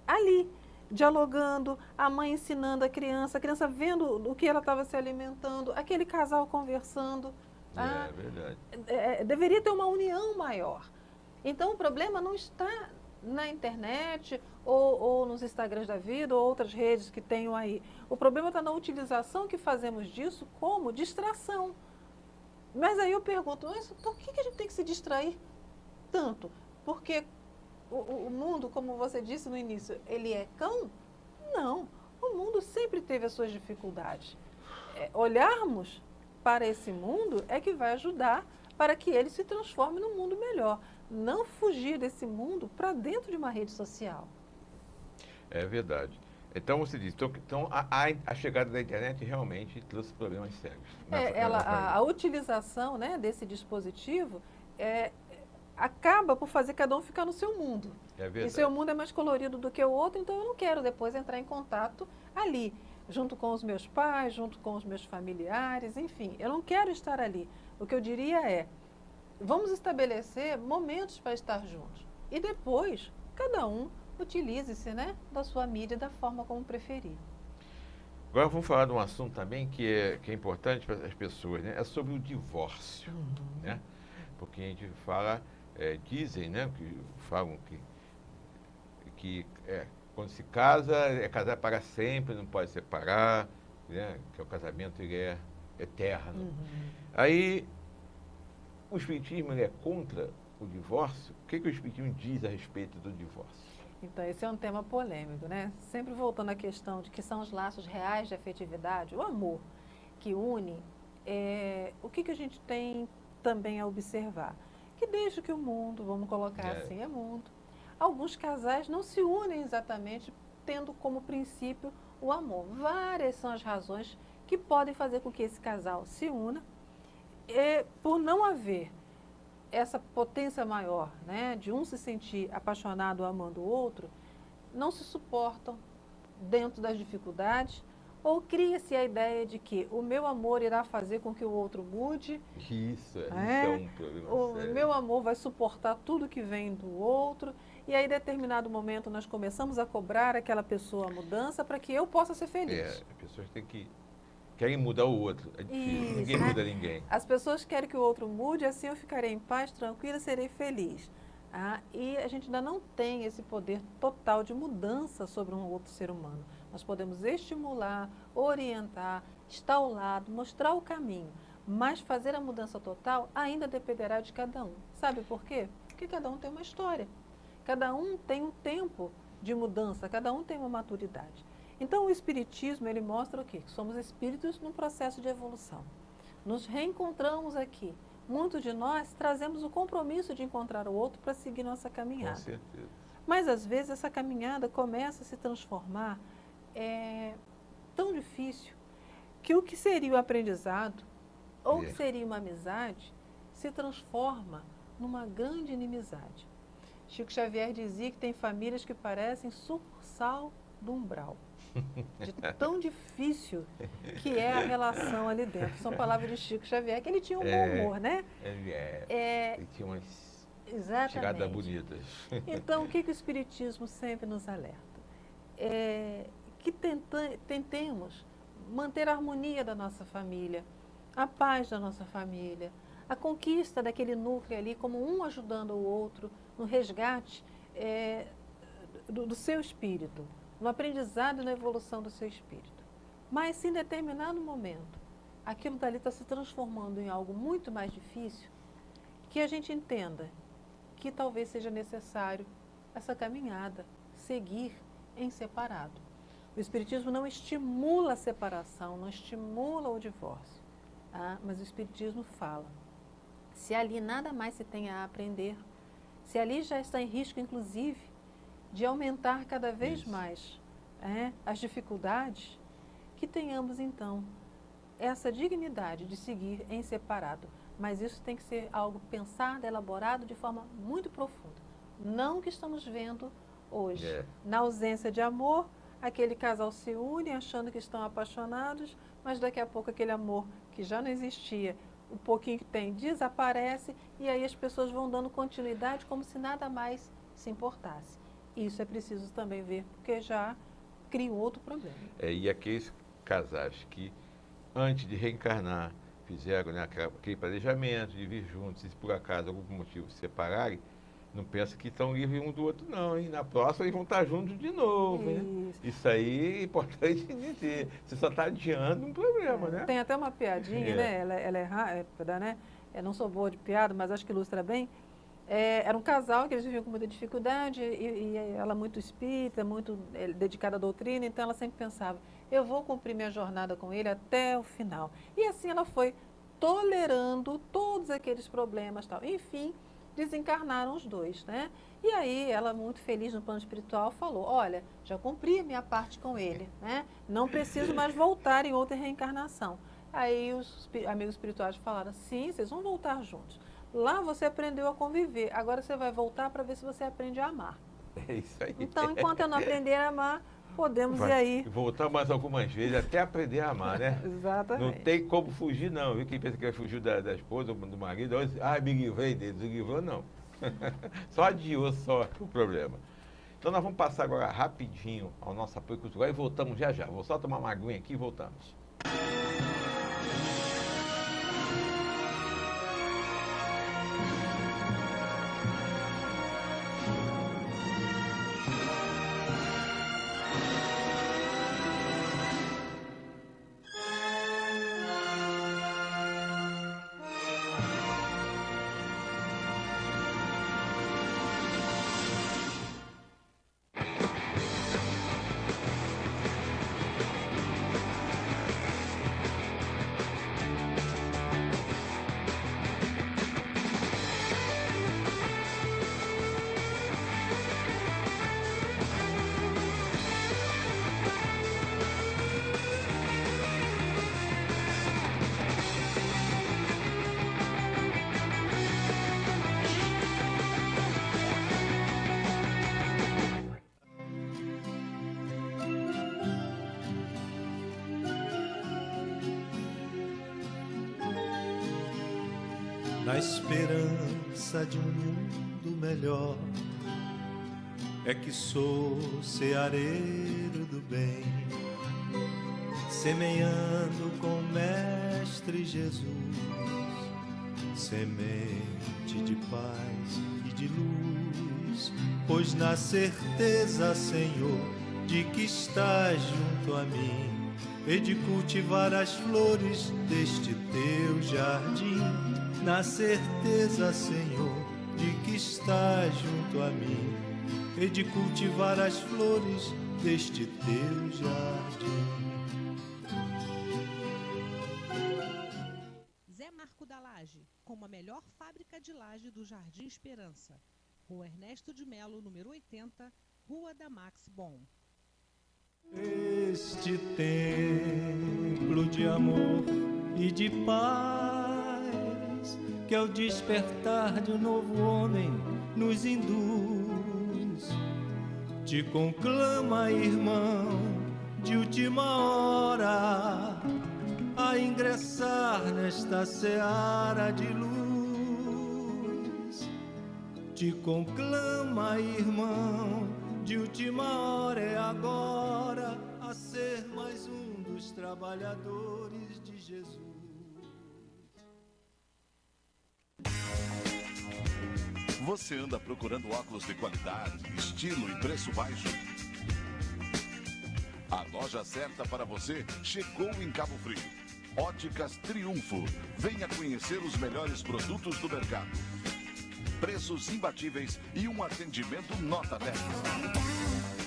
Ali, dialogando, a mãe ensinando a criança vendo o que ela estava se alimentando, aquele casal conversando. É verdade. Deveria ter uma união maior. Então, o problema não está na internet ou nos Instagrams da vida ou outras redes que tenham aí. O problema está na utilização que fazemos disso como distração. Mas aí eu pergunto, mas por que a gente tem que se distrair tanto? Porque o mundo, como você disse no início, ele é cão? Não. O mundo sempre teve as suas dificuldades. Olharmos para esse mundo é que vai ajudar para que ele se transforme num mundo melhor. Não fugir desse mundo para dentro de uma rede social. É verdade. Então você diz, a chegada da internet realmente trouxe problemas sérios. A utilização, né, desse dispositivo acaba por fazer cada um ficar no seu mundo. É verdade. E seu mundo é mais colorido do que o outro, então eu não quero depois entrar em contato ali, junto com os meus pais, junto com os meus familiares, enfim, eu não quero estar ali. O que eu diria é, vamos estabelecer momentos para estar juntos. E depois, cada um utilize-se, né, da sua mídia da forma como preferir. Agora vamos falar de um assunto também que é importante para as pessoas, né? É sobre o divórcio, né? Porque a gente fala, dizem, né, que falam que quando se casa, é casar para sempre, não pode separar, né? Que o casamento ele é eterno. Aí, o Espiritismo ele é contra o divórcio? O que o Espiritismo diz a respeito do divórcio? Então, esse é um tema polêmico, né? Sempre voltando à questão de que são os laços reais de afetividade, o amor que une, o que a gente tem também a observar? Que desde que o mundo, vamos colocar assim, é mundo, alguns casais não se unem exatamente tendo como princípio o amor. Várias são as razões que podem fazer com que esse casal se una, por não haver essa potência maior, né, de um se sentir apaixonado amando o outro, não se suportam dentro das dificuldades, ou cria-se a ideia de que o meu amor irá fazer com que o outro mude. Isso é um problema sério. O meu amor vai suportar tudo que vem do outro, e aí, em determinado momento, nós começamos a cobrar aquela pessoa a mudança para que eu possa ser feliz. As pessoas querem mudar o outro. É difícil, Isso, ninguém muda ninguém. As pessoas querem que o outro mude, assim eu ficarei em paz, tranquila, serei feliz. E a gente ainda não tem esse poder total de mudança sobre um outro ser humano. Nós podemos estimular, orientar, estar ao lado, mostrar o caminho, mas fazer a mudança total ainda dependerá de cada um. Sabe por quê? Porque cada um tem uma história, cada um tem um tempo de mudança, cada um tem uma maturidade. Então, o Espiritismo, ele mostra o quê? Que somos espíritos num processo de evolução. Nos reencontramos aqui. Muitos de nós trazemos o compromisso de encontrar o outro para seguir nossa caminhada. Com certeza. Mas, às vezes, essa caminhada começa a se transformar tão difícil que o que seria o aprendizado ou que seria uma amizade se transforma numa grande inimizade. Chico Xavier dizia que tem famílias que parecem sucursal do umbral. De tão difícil que é a relação ali dentro. São palavras de Chico Xavier, que ele tinha um bom humor, né? Ele tinha umas tiradas bonitas. Então, o que o Espiritismo sempre nos alerta? Que tentemos manter a harmonia da nossa família, a paz da nossa família, a conquista daquele núcleo ali, como um ajudando o outro, no resgate do seu espírito, no aprendizado e na evolução do seu espírito. Mas se em determinado momento aquilo dali está se transformando em algo muito mais difícil, que a gente entenda que talvez seja necessário essa caminhada, seguir em separado. O Espiritismo não estimula a separação, não estimula o divórcio, mas o Espiritismo fala, se ali nada mais se tem a aprender, se ali já está em risco, inclusive, de aumentar cada vez mais as dificuldades, que tenhamos, então, essa dignidade de seguir em separado. Mas isso tem que ser algo pensado, elaborado de forma muito profunda. Não o que estamos vendo hoje. Na ausência de amor, aquele casal se une achando que estão apaixonados, mas daqui a pouco aquele amor que já não existia, o pouquinho que tem, desaparece, e aí as pessoas vão dando continuidade como se nada mais se importasse. Isso é preciso também ver, porque já cria outro problema. E aqueles casais que, antes de reencarnar, fizeram, né, aquele planejamento de vir juntos, e se por acaso, algum motivo, se separarem, não pensa que estão livres um do outro, não, hein? Na próxima eles vão estar juntos de novo, né? Isso aí é importante dizer. Você só está adiando um problema, né? Tem até uma piadinha, né? Ela é rápida, né? Eu não sou boa de piada, mas acho que ilustra bem. Era um casal que eles viviam com muita dificuldade e ela muito espírita, muito dedicada à doutrina, então ela sempre pensava, eu vou cumprir minha jornada com ele até o final. E assim ela foi tolerando todos aqueles problemas, tal. Enfim, desencarnaram os dois, né? E aí ela, muito feliz no plano espiritual, falou, olha, já cumpri a minha parte com ele, né? Não preciso mais voltar em outra reencarnação. Aí os amigos espirituais falaram, sim, vocês vão voltar juntos. Lá você aprendeu a conviver, agora você vai voltar para ver se você aprende a amar. É isso aí. Então, enquanto eu não aprender a amar, podemos ir Vai aí. voltar mais algumas vezes até aprender a amar, né? Exatamente. Não tem como fugir, não. Viu? Quem pensa que vai fugir da esposa ou do marido, me livrei deles. Me livrou, não. Só adiou só o problema. Então nós vamos passar agora rapidinho ao nosso apoio cultural e voltamos já já. Vou só tomar uma aguinha aqui e voltamos. Na esperança de um mundo melhor, é que sou ceareiro do bem, semeando com o Mestre Jesus, semente de paz e de luz, pois na certeza, Senhor, de que estás junto a mim, e de cultivar as flores deste teu jardim. Na certeza, Senhor, de que estás junto a mim, e de cultivar as flores deste teu jardim. Zé Marco da Laje, como a melhor fábrica de laje do Jardim Esperança. Rua Ernesto de Melo, número 80, Rua da Max Bom. Este templo de amor e de paz, que ao despertar de um novo homem nos induz, te conclama, irmão, de última hora, a ingressar nesta seara de luz. Te conclama, irmão, de última hora, é agora, a ser mais um dos trabalhadores de Jesus. Você anda procurando óculos de qualidade, estilo e preço baixo? A loja certa para você chegou em Cabo Frio. Óticas Triunfo. Venha conhecer os melhores produtos do mercado. Preços imbatíveis e um atendimento nota 10.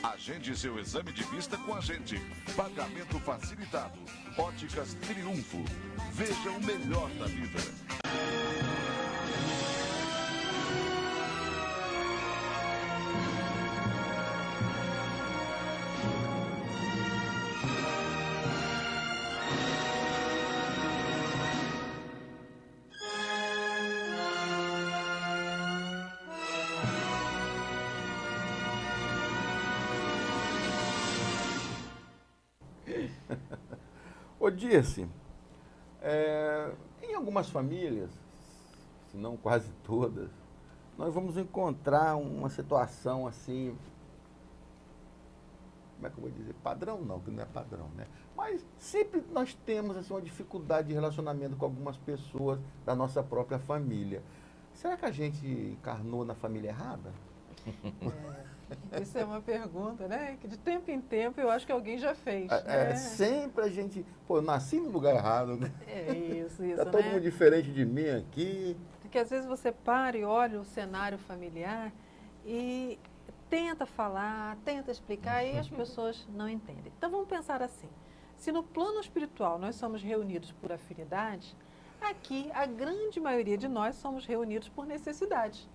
Agende seu exame de vista com a gente. Pagamento facilitado. Óticas Triunfo. Veja o melhor da vida. Ô Dirce, em algumas famílias, se não quase todas, nós vamos encontrar uma situação assim, como é que eu vou dizer? Padrão não, que não é padrão, né? Mas sempre nós temos assim, uma dificuldade de relacionamento com algumas pessoas da nossa própria família. Será que a gente encarnou na família errada? Isso é uma pergunta, né? Que de tempo em tempo eu acho que alguém já fez. Né? Sempre a gente, eu nasci no lugar errado, né? É isso, Tá todo mundo diferente de mim aqui. Porque às vezes você para e olha o cenário familiar e tenta falar, tenta explicar e as pessoas não entendem. Então vamos pensar assim, se no plano espiritual nós somos reunidos por afinidade, aqui a grande maioria de nós somos reunidos por necessidade.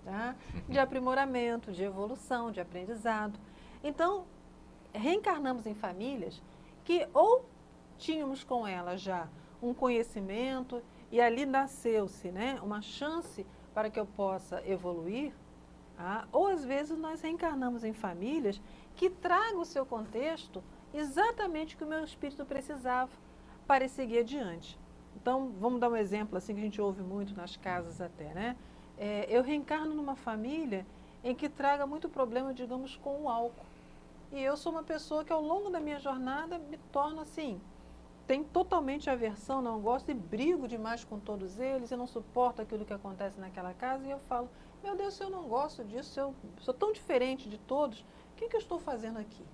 Tá? De aprimoramento, de evolução, de aprendizado. Então, reencarnamos em famílias que ou tínhamos com elas já um conhecimento e ali nasceu-se, né, uma chance para que eu possa evoluir, Ou às vezes nós reencarnamos em famílias que tragam o seu contexto exatamente o que o meu espírito precisava para seguir adiante. Então, vamos dar um exemplo assim que a gente ouve muito nas casas até, né? Eu reencarno numa família em que traga muito problema, digamos, com o álcool. E eu sou uma pessoa que ao longo da minha jornada me torno assim, tenho totalmente aversão, não gosto e brigo demais com todos eles, eu não suporto aquilo que acontece naquela casa e eu falo, meu Deus, se eu não gosto disso, eu sou tão diferente de todos, o que eu estou fazendo aqui?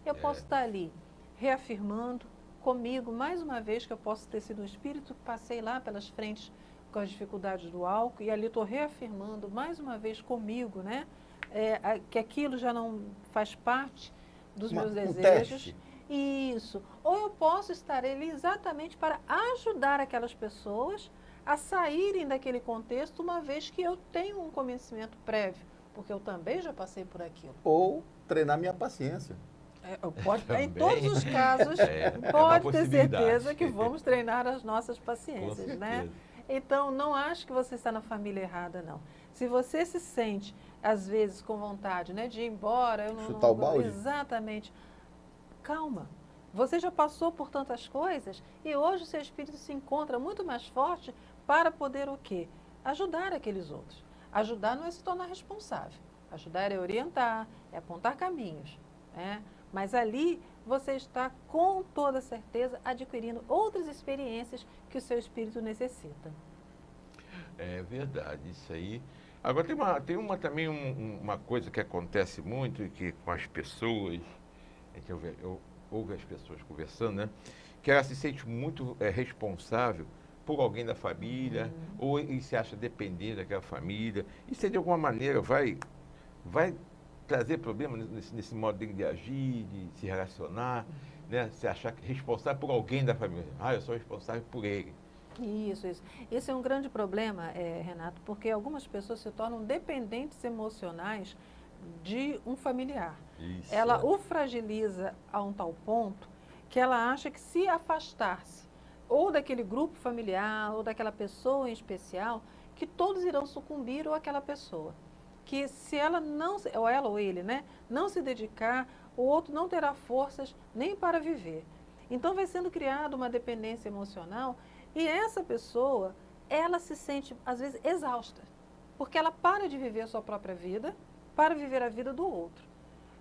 Eu posso estar ali reafirmando comigo, mais uma vez, que eu posso ter sido um espírito que passei lá pelas frentes com as dificuldades do álcool e ali estou reafirmando mais uma vez comigo, né? Que aquilo já não faz parte dos meus desejos. Isso. Ou eu posso estar ali exatamente para ajudar aquelas pessoas a saírem daquele contexto, uma vez que eu tenho um conhecimento prévio, porque eu também já passei por aquilo. Ou treinar minha paciência. Em todos os casos, pode ter certeza que vamos treinar as nossas paciências, né? Então, não acho que você está na família errada, não. Se você se sente, às vezes, com vontade, né, de ir embora, eu não... Chutar o balde? Exatamente. Calma. Você já passou por tantas coisas e hoje o seu espírito se encontra muito mais forte para poder o quê? Ajudar aqueles outros. Ajudar não é se tornar responsável. Ajudar é orientar, é apontar caminhos, né? Mas ali você está, com toda certeza, adquirindo outras experiências que o seu espírito necessita. É verdade, isso aí. Agora, tem também uma coisa que acontece muito que com as pessoas, que eu ouvo as pessoas conversando, né? Que ela se sente muito responsável por alguém da família, ou e se acha dependente daquela família. Isso de alguma maneira vai trazer problema nesse modo de agir, de se relacionar, né? Se achar responsável por alguém da família. Eu sou responsável por ele. Isso. Esse é um grande problema, Renato, porque algumas pessoas se tornam dependentes emocionais de um familiar. Isso. Ela o fragiliza a um tal ponto que ela acha que se afastar-se ou daquele grupo familiar ou daquela pessoa em especial, que todos irão sucumbir ou aquela pessoa. Que se ela não, ou ela ou ele, né, não se dedicar, o outro não terá forças nem para viver. Então vai sendo criada uma dependência emocional e essa pessoa, ela se sente às vezes exausta, porque ela para de viver a sua própria vida para viver a vida do outro.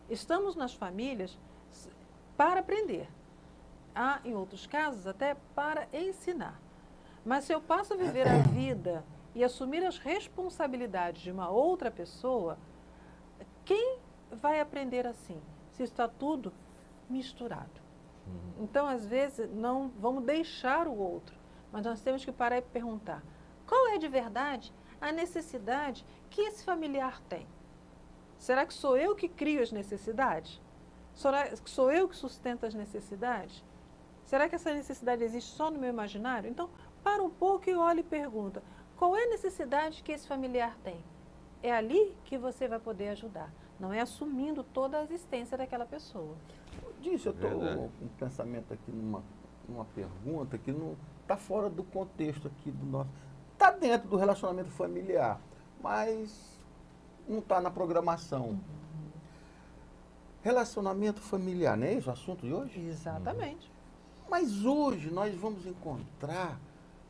Estamos nas famílias para aprender. Em outros casos, até para ensinar. Mas se eu passo a viver a vida e assumir as responsabilidades de uma outra pessoa, quem vai aprender assim? Se está tudo misturado. Então, às vezes, não vamos deixar o outro, mas nós temos que parar e perguntar, qual é de verdade a necessidade que esse familiar tem? Será que sou eu que crio as necessidades? Será que sou eu que sustento as necessidades? Será que essa necessidade existe só no meu imaginário? Então, para um pouco e olha e pergunta, qual é a necessidade que esse familiar tem? É ali que você vai poder ajudar, não é assumindo toda a existência daquela pessoa. Disso, eu estou com um pensamento aqui numa pergunta que não está fora do contexto aqui do nosso... Está dentro do relacionamento familiar, mas não está na programação. Relacionamento familiar, não é esse o assunto de hoje? Exatamente. Mas hoje nós vamos encontrar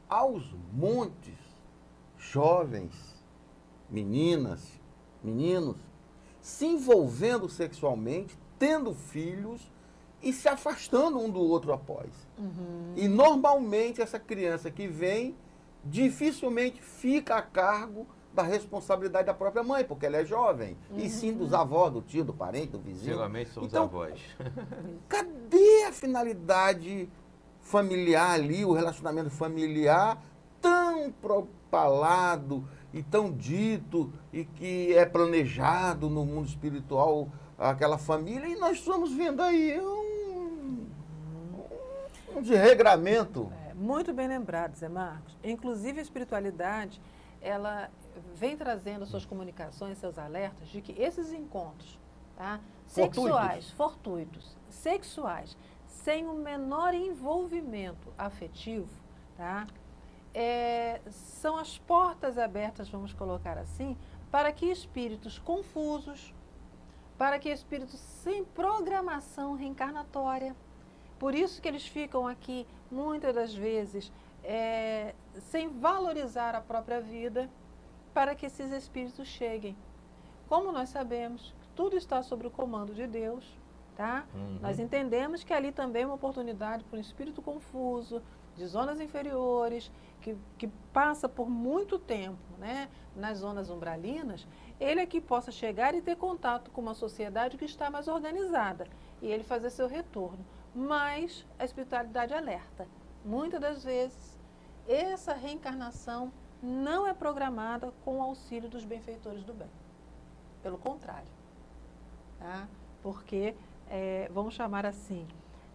aos montes jovens, meninas, meninos, se envolvendo sexualmente, tendo filhos e se afastando um do outro após. E normalmente essa criança que vem dificilmente fica a cargo da responsabilidade da própria mãe, porque ela é jovem, e sim dos avós, do tio, do parente, do vizinho. Geralmente são os Então, avós. Cadê a finalidade familiar ali, o relacionamento familiar tão propalado e tão dito e que é planejado no mundo espiritual, aquela família, e nós estamos vendo aí um desregramento. Muito bem lembrado, Zé Marcos. Inclusive a espiritualidade, ela vem trazendo suas comunicações, seus alertas de que esses encontros, tá, sexuais, fortuitos, sexuais, sem o menor envolvimento afetivo, tá, são as portas abertas, vamos colocar assim, para que espíritos confusos, para que espíritos sem programação reencarnatória, por isso que eles ficam aqui muitas das vezes sem valorizar a própria vida, para que esses espíritos cheguem. Como nós sabemos, tudo está sob o comando de Deus, tá? Nós entendemos que ali também é uma oportunidade para um espírito confuso, de zonas inferiores, que passa por muito tempo, né, nas zonas umbralinas, ele aqui possa chegar e ter contato com uma sociedade que está mais organizada e ele fazer seu retorno. Mas a espiritualidade alerta. Muitas das vezes, essa reencarnação não é programada com o auxílio dos benfeitores do bem. Pelo contrário. Tá? Porque, vamos chamar assim,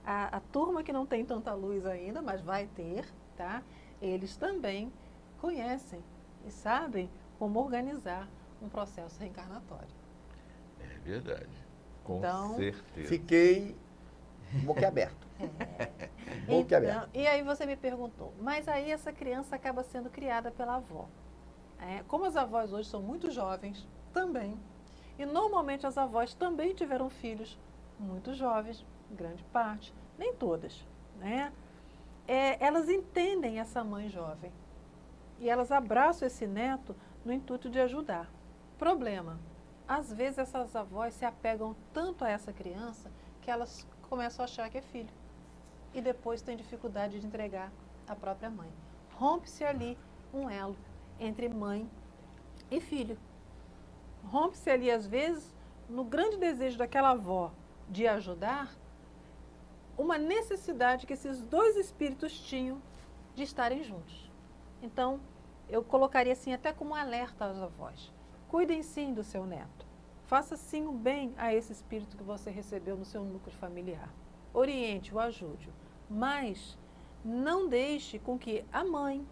a turma que não tem tanta luz ainda, mas vai ter, tá? Eles também conhecem e sabem como organizar um processo reencarnatório. É verdade. Com Então, certeza. Fiquei boquiaberto. Boquiaberto. Então, e aí você me perguntou, mas aí essa criança acaba sendo criada pela avó. Como as avós hoje são muito jovens, também, e normalmente as avós também tiveram filhos muito jovens, grande parte, nem todas, né? Elas entendem essa mãe jovem e elas abraçam esse neto no intuito de ajudar. Problema, às vezes essas avós se apegam tanto a essa criança que elas começam a achar que é filho e depois têm dificuldade de entregar a própria mãe. Rompe-se ali um elo entre mãe e filho. Rompe-se ali, às vezes, no grande desejo daquela avó de ajudar, uma necessidade que esses dois espíritos tinham de estarem juntos. Então, eu colocaria assim até como um alerta aos avós. Cuidem sim do seu neto. Faça sim o bem a esse espírito que você recebeu no seu núcleo familiar. Oriente-o, ajude-o. Mas não deixe com que a mãe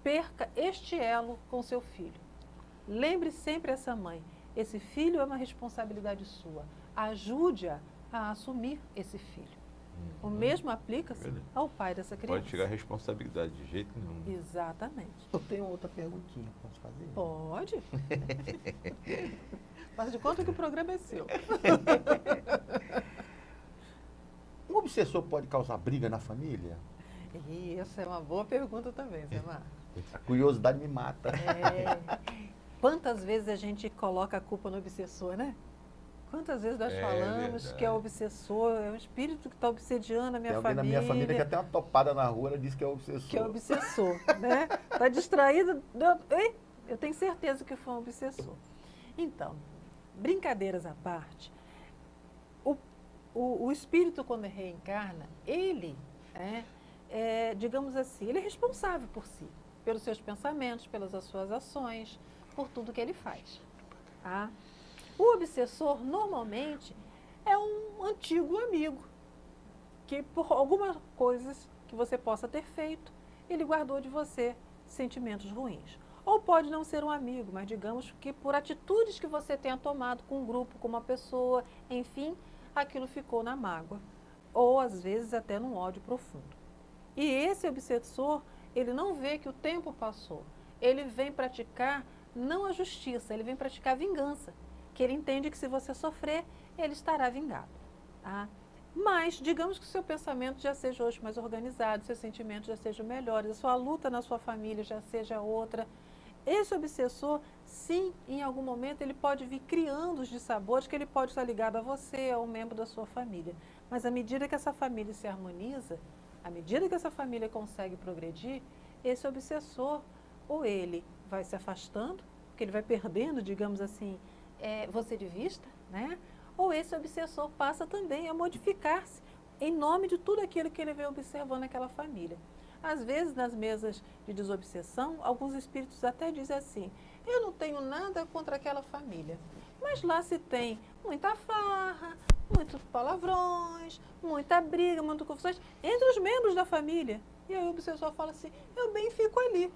perca este elo com seu filho. Lembre sempre essa mãe, esse filho é uma responsabilidade sua. Ajude-a a assumir esse filho. O mesmo aplica-se ao pai dessa criança. Pode tirar a responsabilidade de jeito nenhum. Exatamente. Eu tenho outra perguntinha, posso fazer? Pode. Faz de conta que o programa é seu. Um obsessor pode causar briga na família? E essa é uma boa pergunta também, Zé Mar. A curiosidade me mata. Quantas vezes a gente coloca a culpa no obsessor, né? Quantas vezes nós falamos verdade. que é o obsessor, é o espírito que está obsediando a minha Tem alguém família. na minha família que até uma topada na rua, ela diz que é obsessor. Que é obsessor, né? Está distraído. Ei, eu tenho certeza que foi um obsessor. Então, brincadeiras à parte, o espírito, quando reencarna, ele, digamos assim, ele é responsável por si, pelos seus pensamentos, pelas suas ações, por tudo que ele faz. Tá? O obsessor, normalmente, é um antigo amigo, que por algumas coisas que você possa ter feito, ele guardou de você sentimentos ruins. Ou pode não ser um amigo, mas digamos que por atitudes que você tenha tomado com um grupo, com uma pessoa, enfim, aquilo ficou na mágoa. Ou às vezes até num ódio profundo. E esse obsessor, ele não vê que o tempo passou. Ele vem praticar não a justiça, ele vem praticar a vingança. Que ele entende que se você sofrer, ele estará vingado. Tá? Mas, digamos que o seu pensamento já seja hoje mais organizado, seus sentimentos já sejam melhores, a sua luta na sua família já seja outra. Esse obsessor, sim, em algum momento ele pode vir criando os dissabores que ele pode estar ligado a você, a um membro da sua família. Mas à medida que essa família se harmoniza, à medida que essa família consegue progredir, esse obsessor, ou ele vai se afastando, porque ele vai perdendo, digamos assim, você de vista, né? Ou esse obsessor passa também a modificar-se em nome de tudo aquilo que ele vem observando naquela família. Às vezes, nas mesas de desobsessão, alguns espíritos até dizem assim, eu não tenho nada contra aquela família, mas lá se tem muita farra, muitos palavrões, muita briga, muitas confusões entre os membros da família. E aí o obsessor fala assim, eu bem fico ali.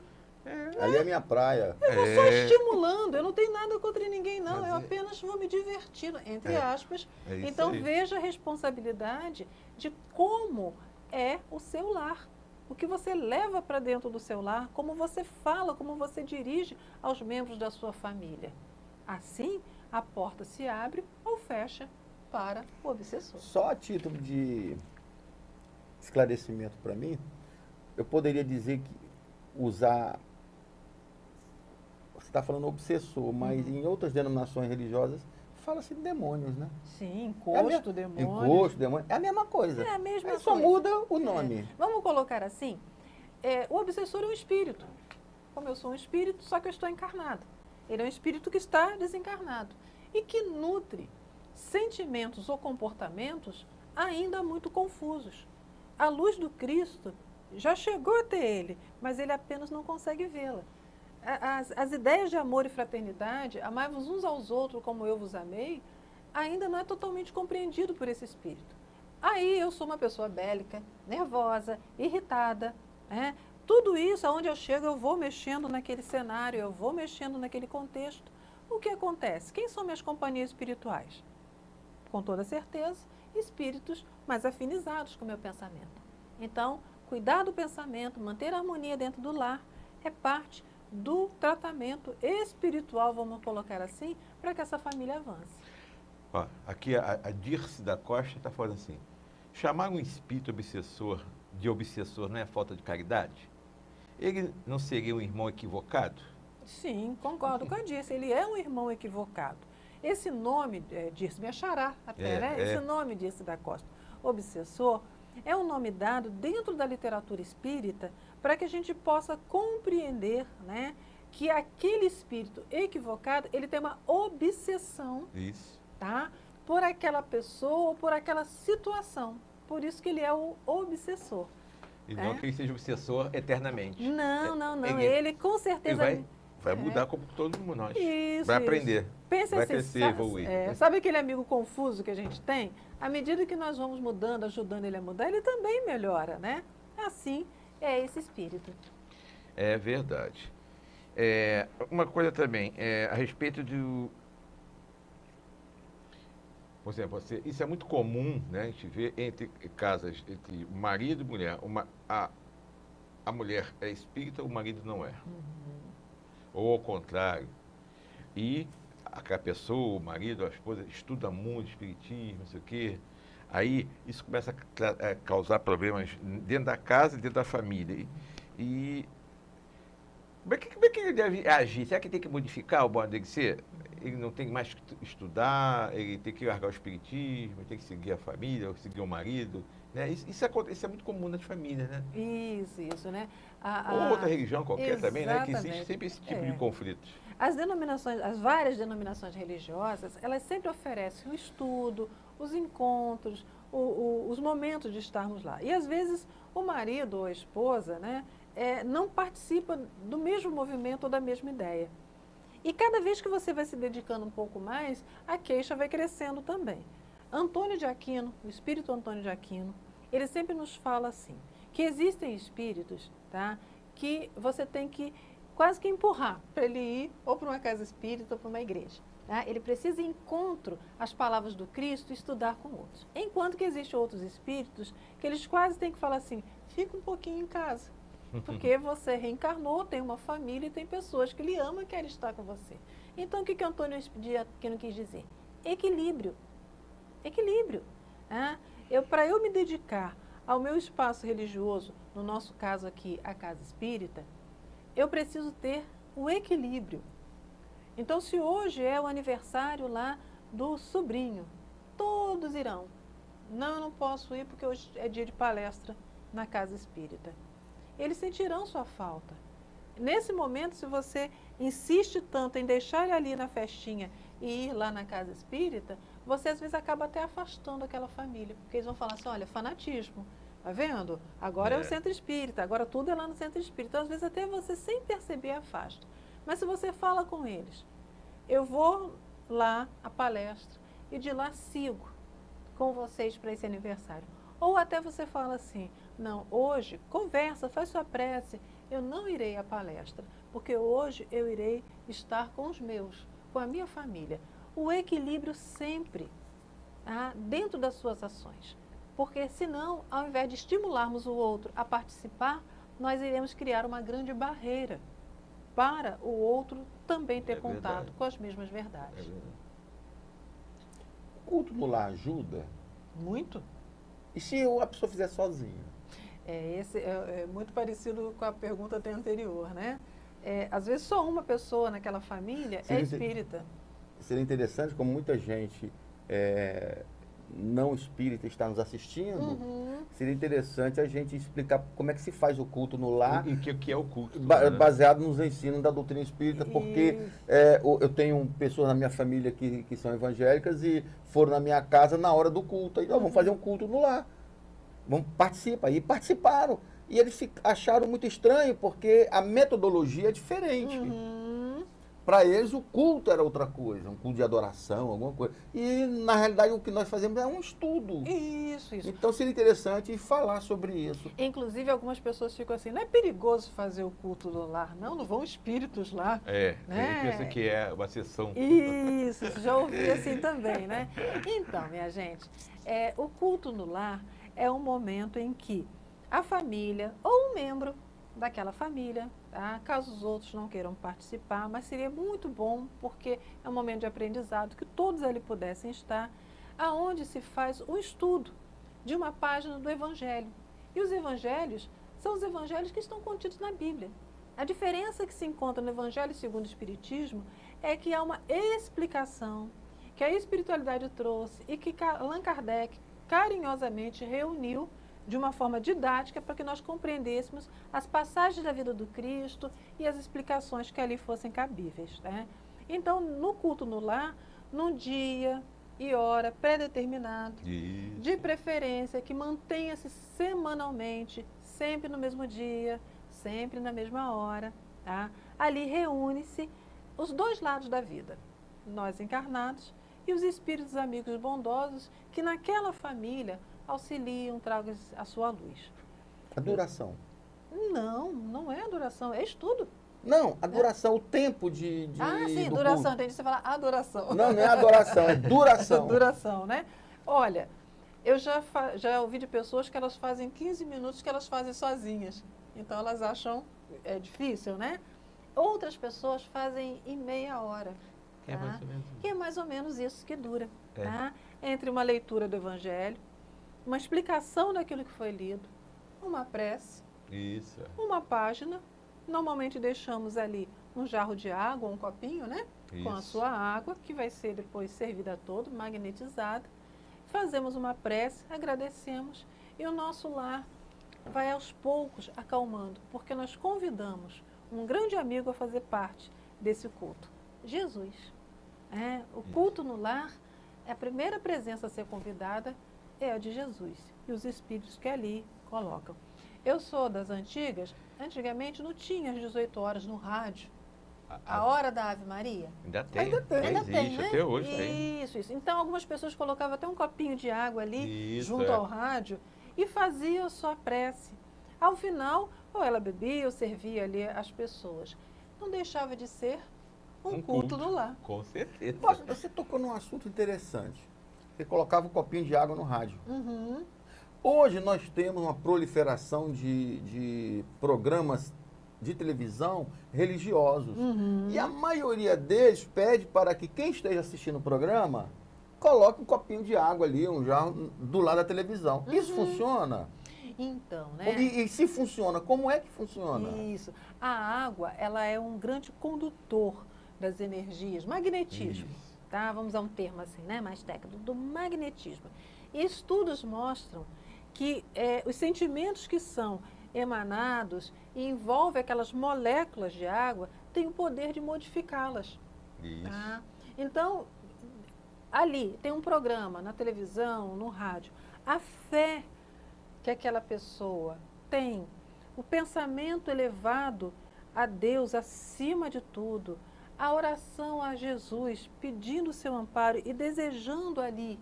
Ali é a minha praia. Eu vou só estimulando, eu não tenho nada contra ninguém, não. Mas Eu apenas vou me divertindo, entre aspas. é isso Então aí. veja a responsabilidade de como é o seu lar. O que você leva para dentro do seu lar, como você fala, como você dirige aos membros da sua família. Assim, a porta se abre ou fecha para o obsessor. Só a título de esclarecimento para mim, eu poderia dizer que usar. Você está falando obsessor, mas em outras denominações religiosas fala-se de demônios, né? Sim, encosto, demônio. Encosto, demônio. É a mesma coisa. É a mesma Aí só coisa. muda o nome. Vamos colocar assim, o obsessor é um espírito. Como eu sou um espírito, só que eu estou encarnado. Ele é um espírito que está desencarnado e que nutre sentimentos ou comportamentos ainda muito confusos. A luz do Cristo já chegou até ele, mas ele apenas não consegue vê-la. As ideias de amor e fraternidade, amai-vos uns aos outros como eu vos amei, ainda não é totalmente compreendido por esse espírito. Aí eu sou uma pessoa bélica, nervosa, irritada, né? Tudo isso, aonde eu chego, eu vou mexendo naquele cenário, eu vou mexendo naquele contexto. O que acontece? Quem são minhas companhias espirituais? Com toda certeza, espíritos mais afinizados com o meu pensamento. Então, cuidar do pensamento, manter a harmonia dentro do lar, é parte do tratamento espiritual, vamos colocar assim, para que essa família avance. Ó, aqui a Dirce da Costa está falando assim, chamar um espírito obsessor de obsessor não é falta de caridade? Ele não seria um irmão equivocado? Sim, concordo com a Dirce, ele é um irmão equivocado. Esse nome, Dirce, me achará até, né? Esse nome Dirce da Costa, obsessor, é um nome dado dentro da literatura espírita para que a gente possa compreender, né, que aquele espírito equivocado, ele tem uma obsessão, Isso. tá, por aquela pessoa ou por aquela situação. Por isso que ele é o obsessor. E não que ele seja obsessor eternamente. Não. Ele com certeza... Ele vai mudar como todo mundo nós. Isso, vai aprender. Pensa vai assim, crescer, evoluir. Sabe aquele amigo confuso que a gente tem? À medida que nós vamos mudando, ajudando ele a mudar, ele também melhora, né? Assim é esse espírito. É verdade. Uma coisa também, a respeito do... Por exemplo, isso é muito comum, né? A gente vê entre casas, entre marido e mulher. A mulher é espírita, o marido não é. Ou ao contrário. E a pessoa, o marido, a esposa, estuda muito espiritismo, não sei o quê. Aí isso começa a causar problemas dentro da casa e dentro da família. E como é que ele deve agir? Será que tem que modificar o modo dele ser? Ele não tem mais que estudar, ele tem que largar o espiritismo, ele tem que seguir a família, ou seguir o marido. Né? Isso é muito comum nas famílias, né? Isso, né? Ou outra religião qualquer também, né? Que Exatamente. existe sempre esse tipo de conflito. As várias denominações religiosas, elas sempre oferecem o estudo, os encontros, os momentos de estarmos lá. E às vezes o marido ou a esposa, né, não participa do mesmo movimento ou da mesma ideia. E cada vez que você vai se dedicando um pouco mais, a queixa vai crescendo também. Antônio de Aquino, o espírito Antônio de Aquino, ele sempre nos fala assim, que existem espíritos, tá, que você tem que quase que empurrar para ele ir ou para uma casa espírita ou para uma igreja. Tá? Ele precisa ir encontro às palavras do Cristo e estudar com outros. Enquanto que existem outros espíritos que eles quase têm que falar assim, fica um pouquinho em casa. Porque você reencarnou, tem uma família e tem pessoas que lhe amam e querem estar com você. Então, o que Antônio de Aquino quis dizer? Equilíbrio. Equilíbrio. Né? Para eu me dedicar ao meu espaço religioso, no nosso caso aqui, a casa espírita, eu preciso ter o equilíbrio. Então, se hoje é o aniversário lá do sobrinho, todos irão. Não, eu não posso ir porque hoje é dia de palestra na casa espírita. Eles sentirão sua falta. Nesse momento, se você insiste tanto em deixar ele ali na festinha e ir lá na casa espírita, você às vezes acaba até afastando aquela família, porque eles vão falar assim, olha, fanatismo, tá vendo? Agora é o centro espírita, agora tudo é lá no centro espírita. Então, às vezes até você sem perceber afasta. Mas se você fala com eles, eu vou lá à palestra e de lá sigo com vocês para esse aniversário. Ou até você fala assim, não, hoje, conversa, faz sua prece, eu não irei à palestra, porque hoje eu irei estar com os meus, com a minha família. O equilíbrio sempre dentro das suas ações, porque senão, ao invés de estimularmos o outro a participar, nós iremos criar uma grande barreira. para o outro também ter É contato verdade. com as mesmas É verdades. verdade. O culto no lar ajuda? Muito. E se a pessoa fizer sozinha? Esse é muito parecido com a pergunta até anterior, né? Às vezes só uma pessoa naquela família é Seria espírita. Seria interessante, como muita gente não espírita está nos assistindo, Uhum. seria interessante a gente explicar como é que se faz o culto no lar, E o que é o culto? baseado nos ensinos da doutrina espírita, porque Isso. eu tenho pessoas na minha família que são evangélicas e foram na minha casa na hora do culto. Aí, vamos fazer um culto no lar. Vamos participar. E participaram. E eles acharam muito estranho, porque a metodologia é diferente. Uhum. Para eles, o culto era outra coisa, um culto de adoração, alguma coisa. E, na realidade, o que nós fazemos é um estudo. Isso. Então, seria interessante falar sobre isso. Inclusive, algumas pessoas ficam assim, não é perigoso fazer o culto do lar, não vão espíritos lá. Né? Pensa que é uma sessão. Isso, já ouvi assim também, né? Então, minha gente, o culto no lar é um momento em que a família ou um membro daquela família, tá? Caso os outros não queiram participar, mas seria muito bom porque é um momento de aprendizado que todos ali pudessem estar, aonde se faz um estudo de uma página do Evangelho. E os evangelhos são os evangelhos que estão contidos na Bíblia. A diferença que se encontra no Evangelho segundo o Espiritismo é que há uma explicação que a espiritualidade trouxe e que Allan Kardec carinhosamente reuniu de uma forma didática para que nós compreendêssemos as passagens da vida do Cristo e as explicações que ali fossem cabíveis, né? Então, no culto no lar, num dia e hora pré-determinado, Isso. de preferência que mantenha-se semanalmente, sempre no mesmo dia, sempre na mesma hora, tá? Ali reúne-se os dois lados da vida, nós encarnados e os espíritos amigos bondosos que naquela família auxiliam, tragam a sua luz. A duração. Não é adoração, é estudo. Não, a duração, o tempo Sim, do duração, culto. entendi você falar adoração. Não é adoração, é duração. Duração, né? Olha, eu já ouvi de pessoas que elas fazem 15 minutos que elas fazem sozinhas. Então elas acham difícil, né? Outras pessoas fazem em meia hora. Que é mais ou menos Que é mais ou menos isso que dura. É. Tá? Entre uma leitura do Evangelho, uma explicação daquilo que foi lido, uma prece, isso. uma página. Normalmente deixamos ali um jarro de água, um copinho, né? Com a Isso. sua água, que vai ser depois servida todo, magnetizada. Fazemos uma prece, agradecemos e o nosso lar vai aos poucos acalmando, porque nós convidamos um grande amigo a fazer parte desse culto, Jesus. O culto no lar, a primeira presença a ser convidada é a de Jesus e os espíritos que ali colocam. Eu sou das antigas, antigamente não tinha às 18 horas no rádio, a hora da Ave Maria. Ainda tem. Ainda tem. Ainda Existe, tem, né? até hoje tem. Isso. Então, algumas pessoas colocavam até um copinho de água ali, Isso, junto ao rádio, e faziam a sua prece. Ao final, ou ela bebia ou servia ali as pessoas. Não deixava de ser um culto no lar. Com certeza. Você tocou num assunto interessante. Você colocava um copinho de água no rádio. Uhum. Hoje nós temos uma proliferação de programas de televisão religiosos. Uhum. E a maioria deles pede para que quem esteja assistindo o programa coloque um copinho de água ali, um jarro do lado da televisão. Isso funciona? Então, né? E se funciona, como é que funciona? Isso. A água, ela é um grande condutor das energias, magnetismo. Isso. Tá? Vamos a um termo assim, né? Mais técnico, do magnetismo. E estudos mostram que os sentimentos que são emanados e envolvem aquelas moléculas de água têm o poder de modificá-las. Isso. Tá? Então, ali tem um programa na televisão, no rádio. A fé que aquela pessoa tem, o pensamento elevado a Deus acima de tudo, a oração a Jesus, pedindo o seu amparo e desejando ali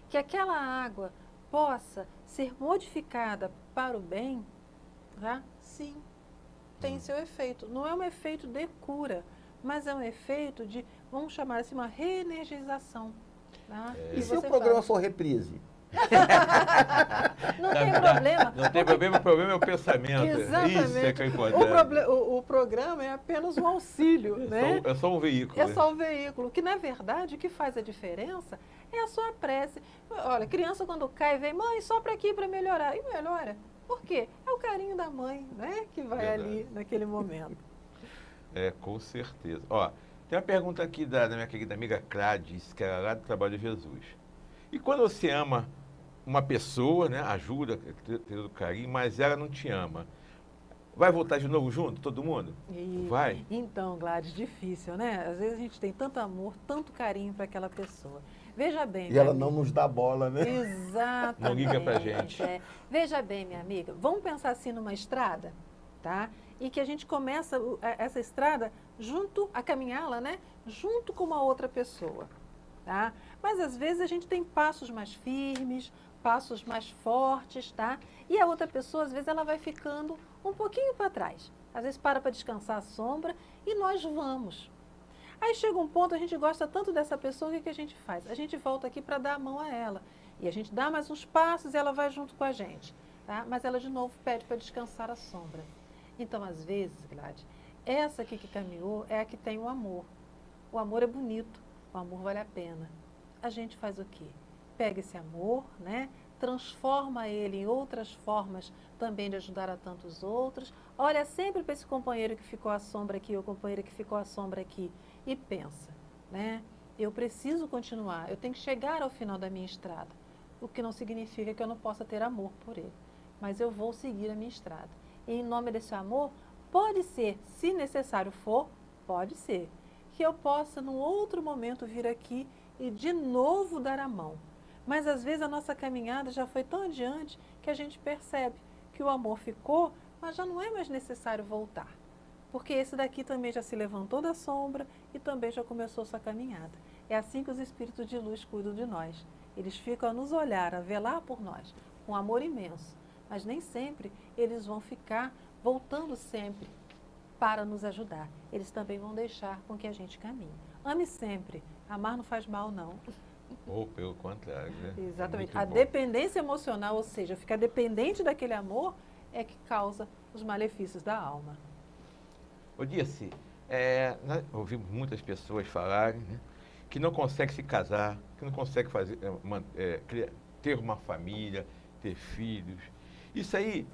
que aquela água possa ser modificada para o bem, tá? Sim, tem seu efeito. Não é um efeito de cura, mas é um efeito de, vamos chamar assim, uma reenergização. Tá? E se o programa for reprise? Não tem problema. Não tem problema, o problema é o pensamento. Exatamente. Isso é que é importante. O programa é apenas um auxílio, né? É só um veículo. É só um veículo, que na verdade o que faz a diferença é a sua prece. Olha, criança quando cai vem, mãe, sopra aqui para melhorar. E melhora. Por quê? É o carinho da mãe, né? Que vai ali naquele momento. É, com certeza. Ó, tem uma pergunta aqui da minha querida amiga Cláudia, que era lá do Trabalho de Jesus. E quando você ama uma pessoa, né, ajuda, tem o carinho, mas ela não te ama, vai voltar de novo junto, todo mundo? Vai? Então, Gladys, difícil, né? Às vezes a gente tem tanto amor, tanto carinho para aquela pessoa. Veja bem. E ela não nos dá bola, né? Exatamente. Não liga pra gente. Veja bem, minha amiga, vamos pensar assim numa estrada, tá? E que a gente começa essa estrada a caminhá-la, né? Junto com uma outra pessoa, tá? Mas às vezes a gente tem passos mais firmes, passos mais fortes, tá? E a outra pessoa, às vezes, ela vai ficando um pouquinho para trás. Às vezes para descansar a sombra e nós vamos. Aí chega um ponto, a gente gosta tanto dessa pessoa, o que a gente faz? A gente volta aqui para dar a mão a ela. E a gente dá mais uns passos e ela vai junto com a gente, tá? Mas ela de novo pede para descansar a sombra. Então, às vezes, Gladys, essa aqui que caminhou é a que tem o amor. O amor é bonito, o amor vale a pena. A gente faz o quê? Pega esse amor, né? Transforma ele em outras formas também de ajudar a tantos outros. Olha sempre para esse companheiro que ficou à sombra aqui, ou companheira que ficou à sombra aqui, e pensa, né? Eu preciso continuar, eu tenho que chegar ao final da minha estrada, o que não significa que eu não possa ter amor por ele, mas eu vou seguir a minha estrada. E em nome desse amor, pode ser, se necessário for, pode ser, que eu possa num outro momento vir aqui e de novo dar a mão. Mas às vezes a nossa caminhada já foi tão adiante que a gente percebe que o amor ficou, mas já não é mais necessário voltar. Porque esse daqui também já se levantou da sombra e também já começou sua caminhada. É assim que os espíritos de luz cuidam de nós. Eles ficam a nos olhar, a velar por nós, com amor imenso. Mas nem sempre eles vão ficar voltando sempre para nos ajudar. Eles também vão deixar com que a gente caminhe. Ame sempre. Amar não faz mal, não. Ou pelo contrário, né? Exatamente. É a dependência emocional, ou seja, ficar dependente daquele amor, é que causa os malefícios da alma. Ô Dirce, nós ouvimos muitas pessoas falarem, né, que não conseguem se casar, que não conseguem ter uma família, ter filhos. Isso aí,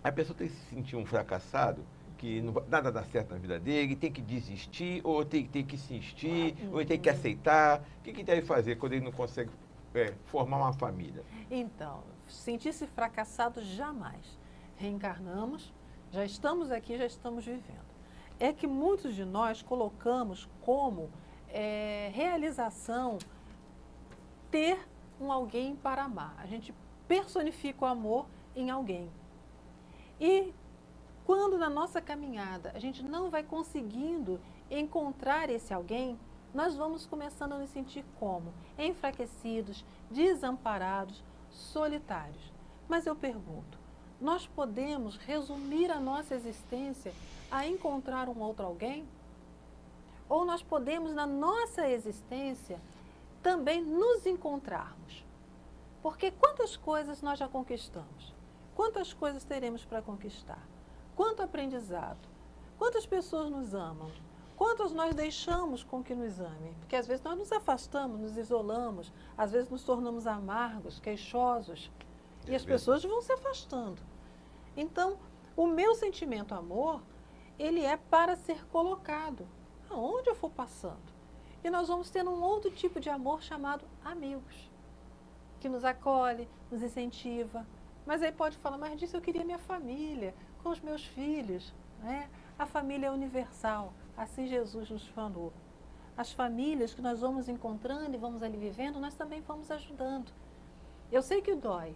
a pessoa tem que se sentir um fracassado, que nada dá certo na vida dele, tem que desistir, ou tem que insistir, ou tem que aceitar. O que deve fazer quando ele não consegue formar uma família? Então, sentir-se fracassado jamais. Reencarnamos, já estamos aqui, já estamos vivendo. É que muitos de nós colocamos como realização ter um alguém para amar. A gente personifica o amor em alguém. E quando na nossa caminhada a gente não vai conseguindo encontrar esse alguém, nós vamos começando a nos sentir como? Enfraquecidos, desamparados, solitários. Mas eu pergunto, nós podemos resumir a nossa existência a encontrar um outro alguém? Ou nós podemos, na nossa existência, também nos encontrarmos? Porque quantas coisas nós já conquistamos? Quantas coisas teremos para conquistar? Quanto aprendizado? Quantas pessoas nos amam? Quantas nós deixamos com que nos amem? Porque às vezes nós nos afastamos, nos isolamos, às vezes nos tornamos amargos, queixosos, e as pessoas vão se afastando. Então, o meu sentimento amor, ele é para ser colocado aonde eu for passando. E nós vamos ter um outro tipo de amor chamado amigos, que nos acolhe, nos incentiva. Mas aí pode falar, mas disso eu queria minha família, com os meus filhos, né? A família é universal, assim Jesus nos falou. As famílias que nós vamos encontrando e vamos ali vivendo, nós também vamos ajudando. Eu sei que dói,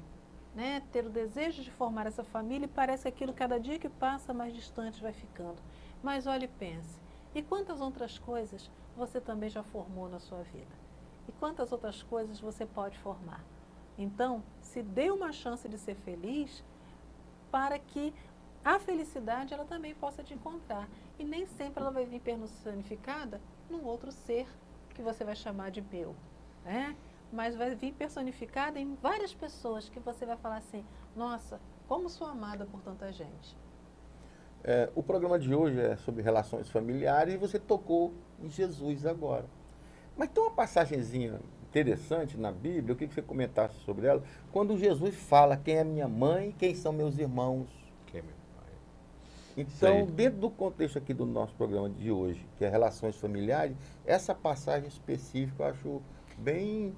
né? Ter o desejo de formar essa família e parece que aquilo, cada dia que passa, mais distante vai ficando. Mas olhe e pense, e quantas outras coisas você também já formou na sua vida? E quantas outras coisas você pode formar? Então, se dê uma chance de ser feliz, para que a felicidade ela também possa te encontrar. E nem sempre ela vai vir personificada num outro ser que você vai chamar de meu, né? mas vai vir personificada em várias pessoas que você vai falar assim, nossa, como sou amada por tanta gente. O programa de hoje é sobre relações familiares e você tocou em Jesus agora. Mas tem uma passagenzinha interessante na Bíblia, eu queria que você comentasse sobre ela, quando Jesus fala quem é minha mãe e quem são meus irmãos. Quem é meu pai? Então, dentro do contexto aqui do nosso programa de hoje, que é relações familiares, essa passagem específica eu acho bem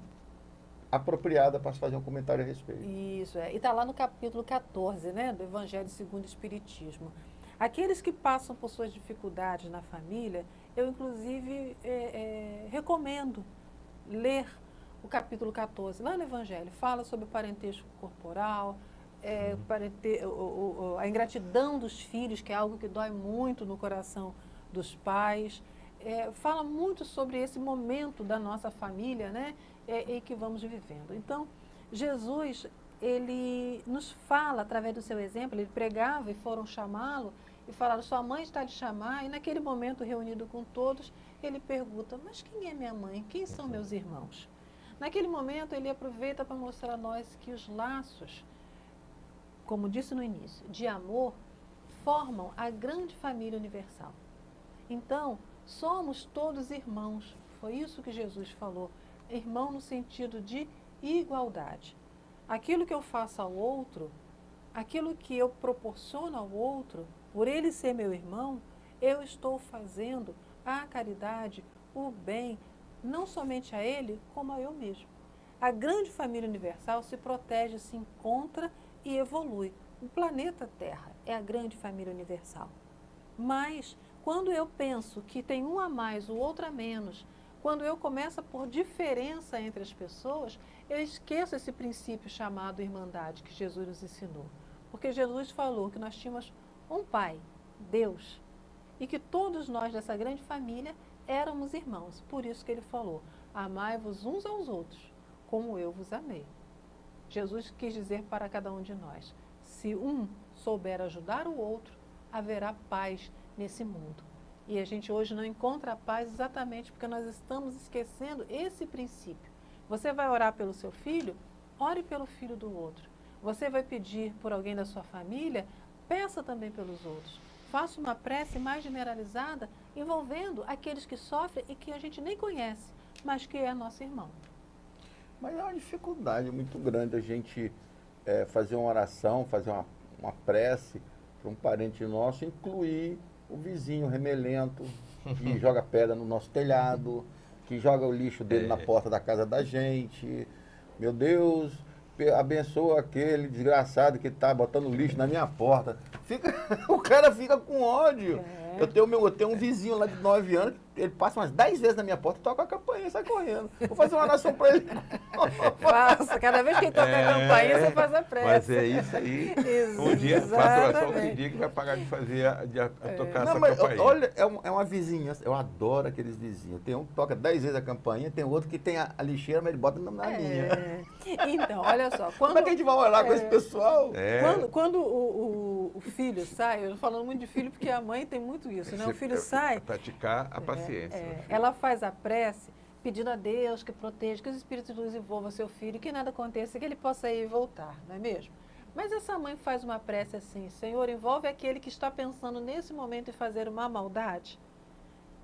apropriada para se fazer um comentário a respeito. Isso, e está lá no capítulo 14, né, do Evangelho segundo o Espiritismo. Aqueles que passam por suas dificuldades na família, eu inclusive recomendo ler o capítulo 14, lá no Evangelho, fala sobre o parentesco corporal, a ingratidão dos filhos, que é algo que dói muito no coração dos pais, fala muito sobre esse momento da nossa família, né, em que vamos vivendo. Então, Jesus, ele nos fala, através do seu exemplo, ele pregava e foram chamá-lo, e falaram, sua mãe está a lhe chamar, e naquele momento, reunido com todos, ele pergunta, mas quem é minha mãe? Quem são meus irmãos? Naquele momento, ele aproveita para mostrar a nós que os laços, como disse no início, de amor, formam a grande família universal. Então, somos todos irmãos. Foi isso que Jesus falou. Irmão no sentido de igualdade. Aquilo que eu faço ao outro, aquilo que eu proporciono ao outro, por ele ser meu irmão, eu estou fazendo a caridade, o bem, não somente a ele, como a eu mesmo. A grande família universal se protege, se encontra e evolui. O planeta Terra é a grande família universal. Mas, quando eu penso que tem um a mais, o outro a menos, quando eu começo a pôr diferença entre as pessoas, eu esqueço esse princípio chamado irmandade que Jesus nos ensinou. Porque Jesus falou que nós tínhamos um Pai, Deus, e que todos nós dessa grande família éramos irmãos. Por isso que ele falou, amai-vos uns aos outros, como eu vos amei. Jesus quis dizer para cada um de nós, se um souber ajudar o outro, haverá paz nesse mundo. E a gente hoje não encontra a paz exatamente porque nós estamos esquecendo esse princípio. Você vai orar pelo seu filho? Ore pelo filho do outro. Você vai pedir por alguém da sua família? Peça também pelos outros. Faça uma prece mais generalizada envolvendo aqueles que sofrem e que a gente nem conhece, mas que é nosso irmão. Mas é uma dificuldade muito grande a gente fazer uma oração, fazer uma prece para um parente nosso, incluir o vizinho remelento, que joga pedra no nosso telhado, que joga o lixo dele na porta da casa da gente. Meu Deus, abençoa aquele desgraçado que está botando lixo na minha porta. O cara fica com ódio. Eu tenho um vizinho lá de 9 anos, ele passa umas 10 vezes na minha porta e toca a campainha e sai correndo. Vou fazer uma oração para ele. Faça, cada vez que ele toca a campainha, você faz a prece. Mas é isso aí. Um dia, faça oração que dia que vai pagar de fazer, tocar essa campainha. Olha, é uma vizinhança, eu adoro aqueles vizinhos. Tem um que toca 10 vezes a campainha, tem outro que tem a lixeira, mas ele bota na minha. Então, olha só. Como é que a gente vai orar com esse pessoal? Quando o filho sai, eu estou falando muito de filho porque a mãe tem muito isso, né? O filho sai... Praticar a paciência. Ela faz a prece pedindo a Deus que proteja, que os espíritos de luz envolvam seu filho, que nada aconteça, que ele possa ir e voltar, não é mesmo? Mas essa mãe faz uma prece assim, Senhor, envolve aquele que está pensando nesse momento em fazer uma maldade.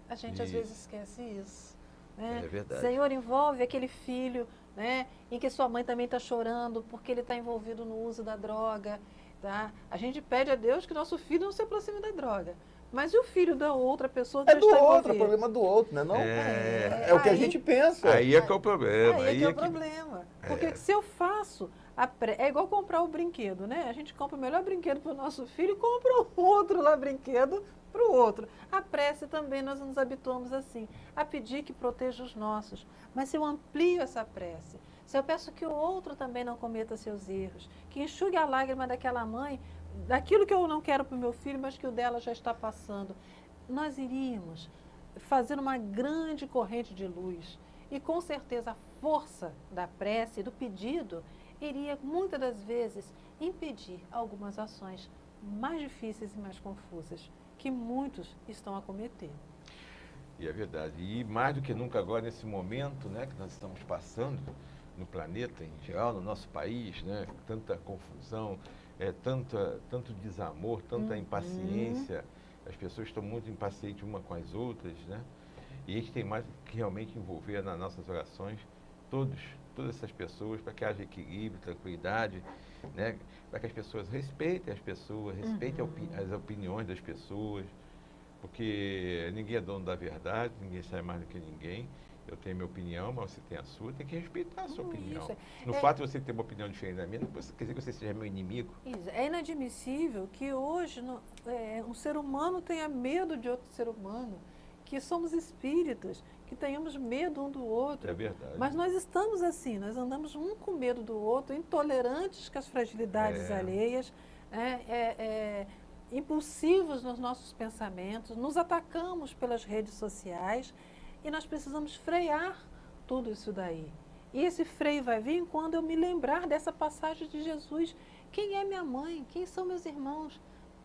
A gente às vezes esquece isso. Né? É verdade. Senhor, envolve aquele filho, né, em que sua mãe também está chorando porque ele está envolvido no uso da droga. Tá? A gente pede a Deus que nosso filho não se aproxime da droga. Mas e o filho da outra pessoa que é do está outro, é problema do outro, né? Não? É o que a gente pensa. Aí é que é o problema. Aí é que é o problema. Porque se eu faço, é igual comprar o brinquedo, né? A gente compra o melhor brinquedo para o nosso filho e compra o outro lá brinquedo para o outro. A prece também, nós nos habituamos assim, a pedir que proteja os nossos. Mas se eu amplio essa prece, se eu peço que o outro também não cometa seus erros, que enxugue a lágrima daquela mãe, daquilo que eu não quero para o meu filho, mas que o dela já está passando, nós iríamos fazer uma grande corrente de luz. E com certeza a força da prece, do pedido, iria muitas das vezes impedir algumas ações mais difíceis e mais confusas que muitos estão a cometer. E é verdade. E mais do que nunca agora, nesse momento, né, que nós estamos passando, no planeta em geral, no nosso país, né? Tanta confusão, tanto desamor, tanta impaciência. As pessoas estão muito impacientes uma com as outras, né? E a gente tem mais que realmente envolver nas nossas orações todas essas pessoas, para que haja equilíbrio, tranquilidade, né? Para que as pessoas respeitem as pessoas, respeitem as opiniões das pessoas, porque ninguém é dono da verdade, ninguém sabe mais do que ninguém. Eu tenho minha opinião, mas você tem a sua, tem que respeitar a sua opinião. No fato de você ter uma opinião diferente da minha, não quer dizer que você seja meu inimigo. Isso. É inadmissível que hoje um ser humano tenha medo de outro ser humano, que somos espíritas, que tenhamos medo um do outro. É verdade. Mas nós estamos assim, nós andamos um com medo do outro, intolerantes com as fragilidades alheias, impulsivos nos nossos pensamentos, nos atacamos pelas redes sociais e nós precisamos frear tudo isso daí. E esse freio vai vir quando eu me lembrar dessa passagem de Jesus. Quem é minha mãe? Quem são meus irmãos?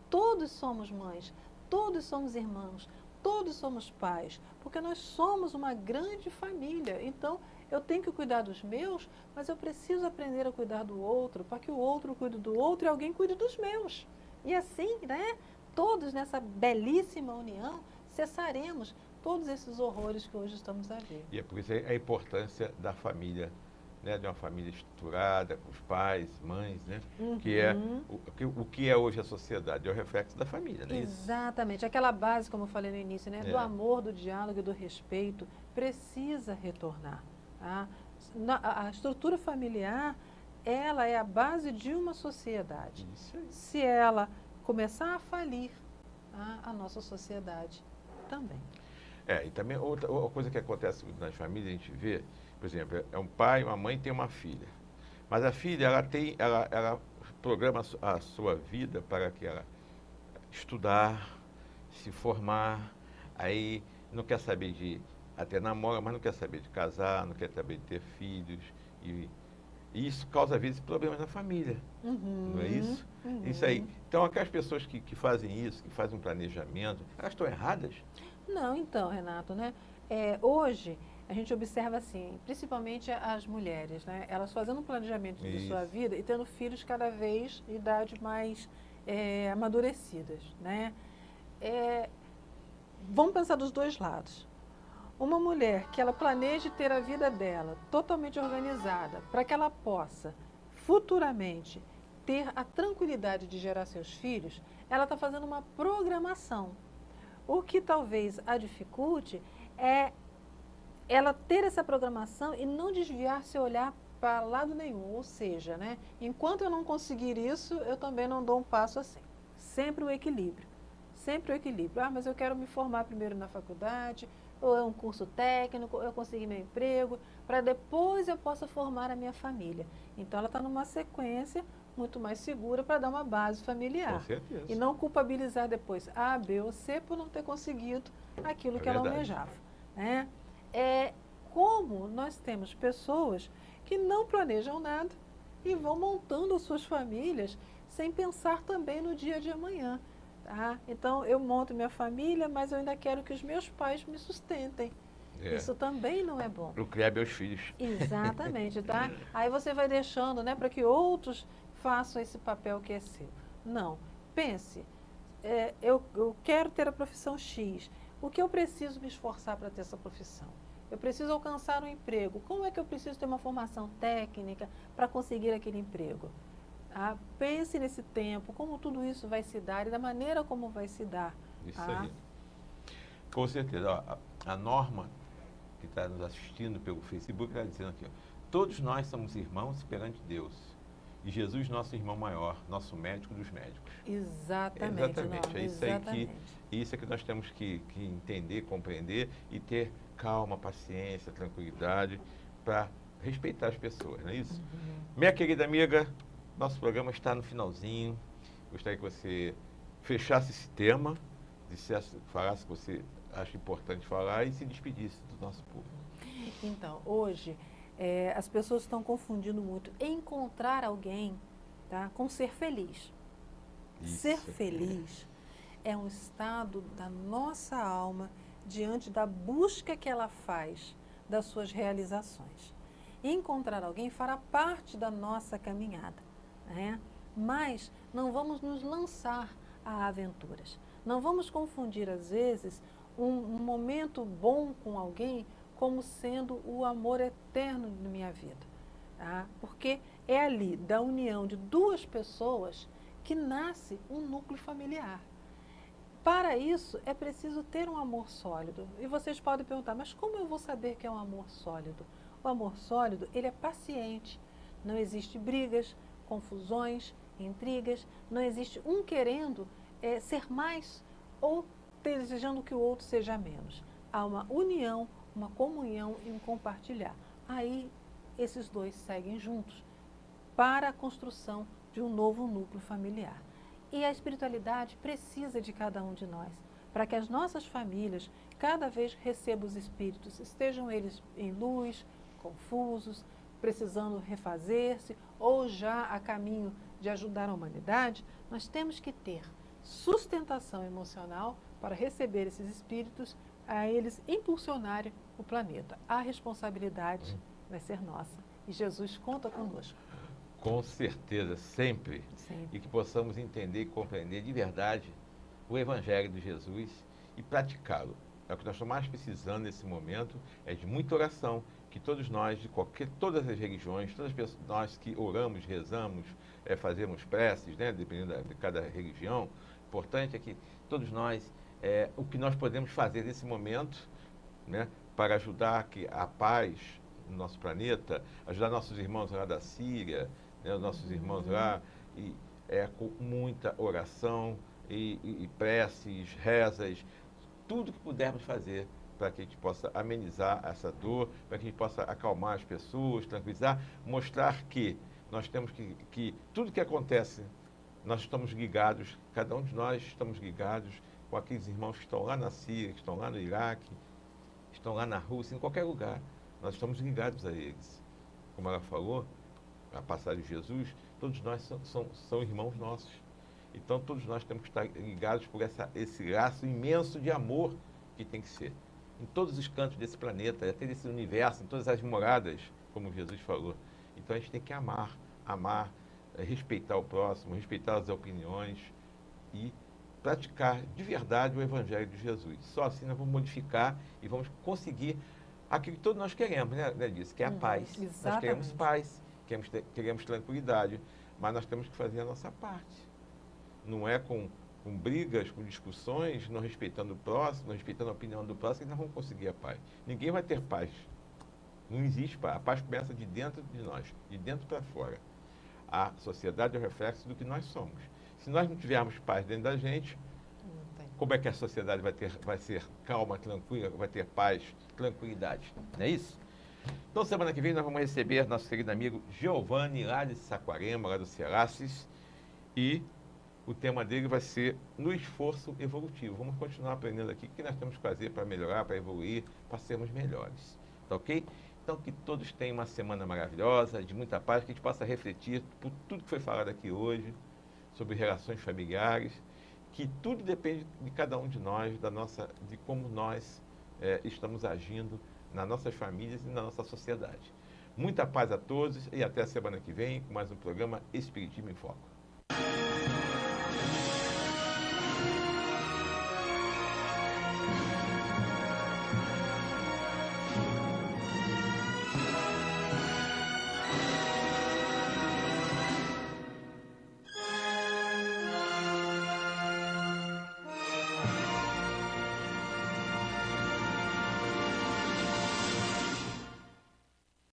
Todos somos mães, todos somos irmãos, todos somos pais, porque nós somos uma grande família. Então, eu tenho que cuidar dos meus, mas eu preciso aprender a cuidar do outro, para que o outro cuide do outro e alguém cuide dos meus. E assim, né, todos nessa belíssima união, cessaremos todos esses horrores que hoje estamos a ver. E é por isso a importância da família, né, de uma família estruturada, com os pais, mães, né, que é o que é hoje a sociedade, é o reflexo da família, não é isso? Exatamente. Aquela base, como eu falei no início, né, do amor, do diálogo e do respeito, precisa retornar. Tá? A estrutura familiar, ela é a base de uma sociedade. Isso aí. Se ela começar a falir, a nossa sociedade também. E também outra coisa que acontece nas famílias, a gente vê, por exemplo, é um pai, uma mãe tem uma filha. Mas a filha, ela programa a sua vida para que ela estudar, se formar, aí não quer saber de, até namora, mas não quer saber de casar, não quer saber de ter filhos. E isso causa, às vezes, problemas na família. Não é isso? Isso aí. Então, aquelas pessoas que fazem isso, que fazem um planejamento, elas estão erradas? Não, então, Renato, né? Hoje, a gente observa assim, principalmente as mulheres, né? Elas fazendo um planejamento de sua vida e tendo filhos cada vez de idade mais amadurecidas, né? Vamos pensar dos dois lados. Uma mulher que ela planeje ter a vida dela totalmente organizada para que ela possa futuramente ter a tranquilidade de gerar seus filhos, ela está fazendo uma programação. O que talvez a dificulte é ela ter essa programação e não desviar seu olhar para lado nenhum. Ou seja, né, enquanto eu não conseguir isso, eu também não dou um passo assim. Sempre o equilíbrio. Sempre o equilíbrio. Mas eu quero me formar primeiro na faculdade, ou é um curso técnico, eu conseguir meu emprego, para depois eu possa formar a minha família. Então, ela está numa sequência muito mais segura para dar uma base familiar. Com certeza. E não culpabilizar depois A, B ou C por não ter conseguido aquilo que ela almejava. Né? Como nós temos pessoas que não planejam nada e vão montando as suas famílias sem pensar também no dia de amanhã. Tá? Então, eu monto minha família, mas eu ainda quero que os meus pais me sustentem. Isso também não é bom. Para criar meus filhos. Exatamente, tá? Aí você vai deixando, né, para que outros façam esse papel que é seu. Não. Pense, eu quero ter a profissão X. O que eu preciso me esforçar para ter essa profissão? Eu preciso alcançar um emprego. Como é que eu preciso ter uma formação técnica para conseguir aquele emprego? Pense nesse tempo, como tudo isso vai se dar e da maneira como vai se dar. Isso aí. Com certeza. Ó, a Norma, que está nos assistindo pelo Facebook, está dizendo aqui, ó, todos nós somos irmãos perante Deus. E Jesus, nosso irmão maior, nosso médico dos médicos. Exatamente. Norma, isso é que nós temos que entender, compreender e ter calma, paciência, tranquilidade para respeitar as pessoas, não é isso? Minha querida amiga, nosso programa está no finalzinho. Gostaria que você fechasse esse tema, falasse o que você acha importante falar e se despedisse do nosso público. Então, hoje, as pessoas estão confundindo muito encontrar alguém, tá, com ser feliz. Isso. Ser feliz é um estado da nossa alma diante da busca que ela faz das suas realizações. Encontrar alguém fará parte da nossa caminhada, né? Mas não vamos nos lançar a aventuras. Não vamos confundir, às vezes, um momento bom com alguém como sendo o amor eterno na minha vida. Tá? Porque é ali, da união de duas pessoas, que nasce um núcleo familiar. Para isso, é preciso ter um amor sólido. E vocês podem perguntar, mas como eu vou saber que é um amor sólido? O amor sólido, ele é paciente. Não existe brigas, confusões, intrigas. Não existe um querendo ser mais ou desejando que o outro seja menos. Há uma união, uma comunhão e um compartilhar. Aí, esses dois seguem juntos para a construção de um novo núcleo familiar. E a espiritualidade precisa de cada um de nós, para que as nossas famílias cada vez recebam os espíritos, estejam eles em luz, confusos, precisando refazer-se ou já a caminho de ajudar a humanidade. Nós temos que ter sustentação emocional para receber esses espíritos, a eles impulsionarem o planeta. A responsabilidade vai ser nossa e Jesus conta conosco. Com certeza, sempre. Sim. E que possamos entender e compreender de verdade o Evangelho de Jesus e praticá-lo. É o que nós estamos mais precisando nesse momento, é de muita oração, que todos nós, todas as religiões, todas as pessoas, nós que oramos, rezamos, fazemos preces, né, dependendo de cada religião, o importante é que todos nós, o que nós podemos fazer nesse momento, né, para ajudar que a paz no nosso planeta, ajudar nossos irmãos lá da Síria, né, os nossos irmãos lá, e com muita oração e preces, rezas, tudo que pudermos fazer para que a gente possa amenizar essa dor, para que a gente possa acalmar as pessoas, tranquilizar, mostrar que nós temos que tudo que acontece, nós estamos ligados, cada um de nós estamos ligados com aqueles irmãos que estão lá na Síria, que estão lá no Iraque, estão lá na Rússia, em qualquer lugar. Nós estamos ligados a eles. Como ela falou, a passagem de Jesus, todos nós são irmãos nossos. Então, todos nós temos que estar ligados por esse laço imenso de amor que tem que ser. Em todos os cantos desse planeta, até desse universo, em todas as moradas, como Jesus falou. Então, a gente tem que amar, respeitar o próximo, respeitar as opiniões e praticar de verdade o Evangelho de Jesus. Só assim nós vamos modificar e vamos conseguir aquilo que todos nós queremos, né, disso, que é a paz. Exatamente. Nós queremos paz, queremos tranquilidade, mas nós temos que fazer a nossa parte. Não é com brigas, com discussões, não respeitando o próximo, não respeitando a opinião do próximo, que nós vamos conseguir a paz. Ninguém vai ter paz. Não existe paz. A paz começa de dentro de nós, de dentro para fora. A sociedade é o reflexo do que nós somos. Se nós não tivermos paz dentro da gente, como é que a sociedade vai ser calma, tranquila, vai ter paz, tranquilidade? Não é isso? Então, semana que vem, nós vamos receber nosso querido amigo Giovanni, lá de Saquarema, lá do Seracis, e o tema dele vai ser no esforço evolutivo. Vamos continuar aprendendo aqui o que nós temos que fazer para melhorar, para evoluir, para sermos melhores. Tá ok? Então, que todos tenham uma semana maravilhosa, de muita paz, que a gente possa refletir por tudo que foi falado aqui hoje, sobre relações familiares, que tudo depende de cada um de nós, de como nós estamos agindo nas nossas famílias e na nossa sociedade. Muita paz a todos e até a semana que vem com mais um programa Espiritismo em Foco.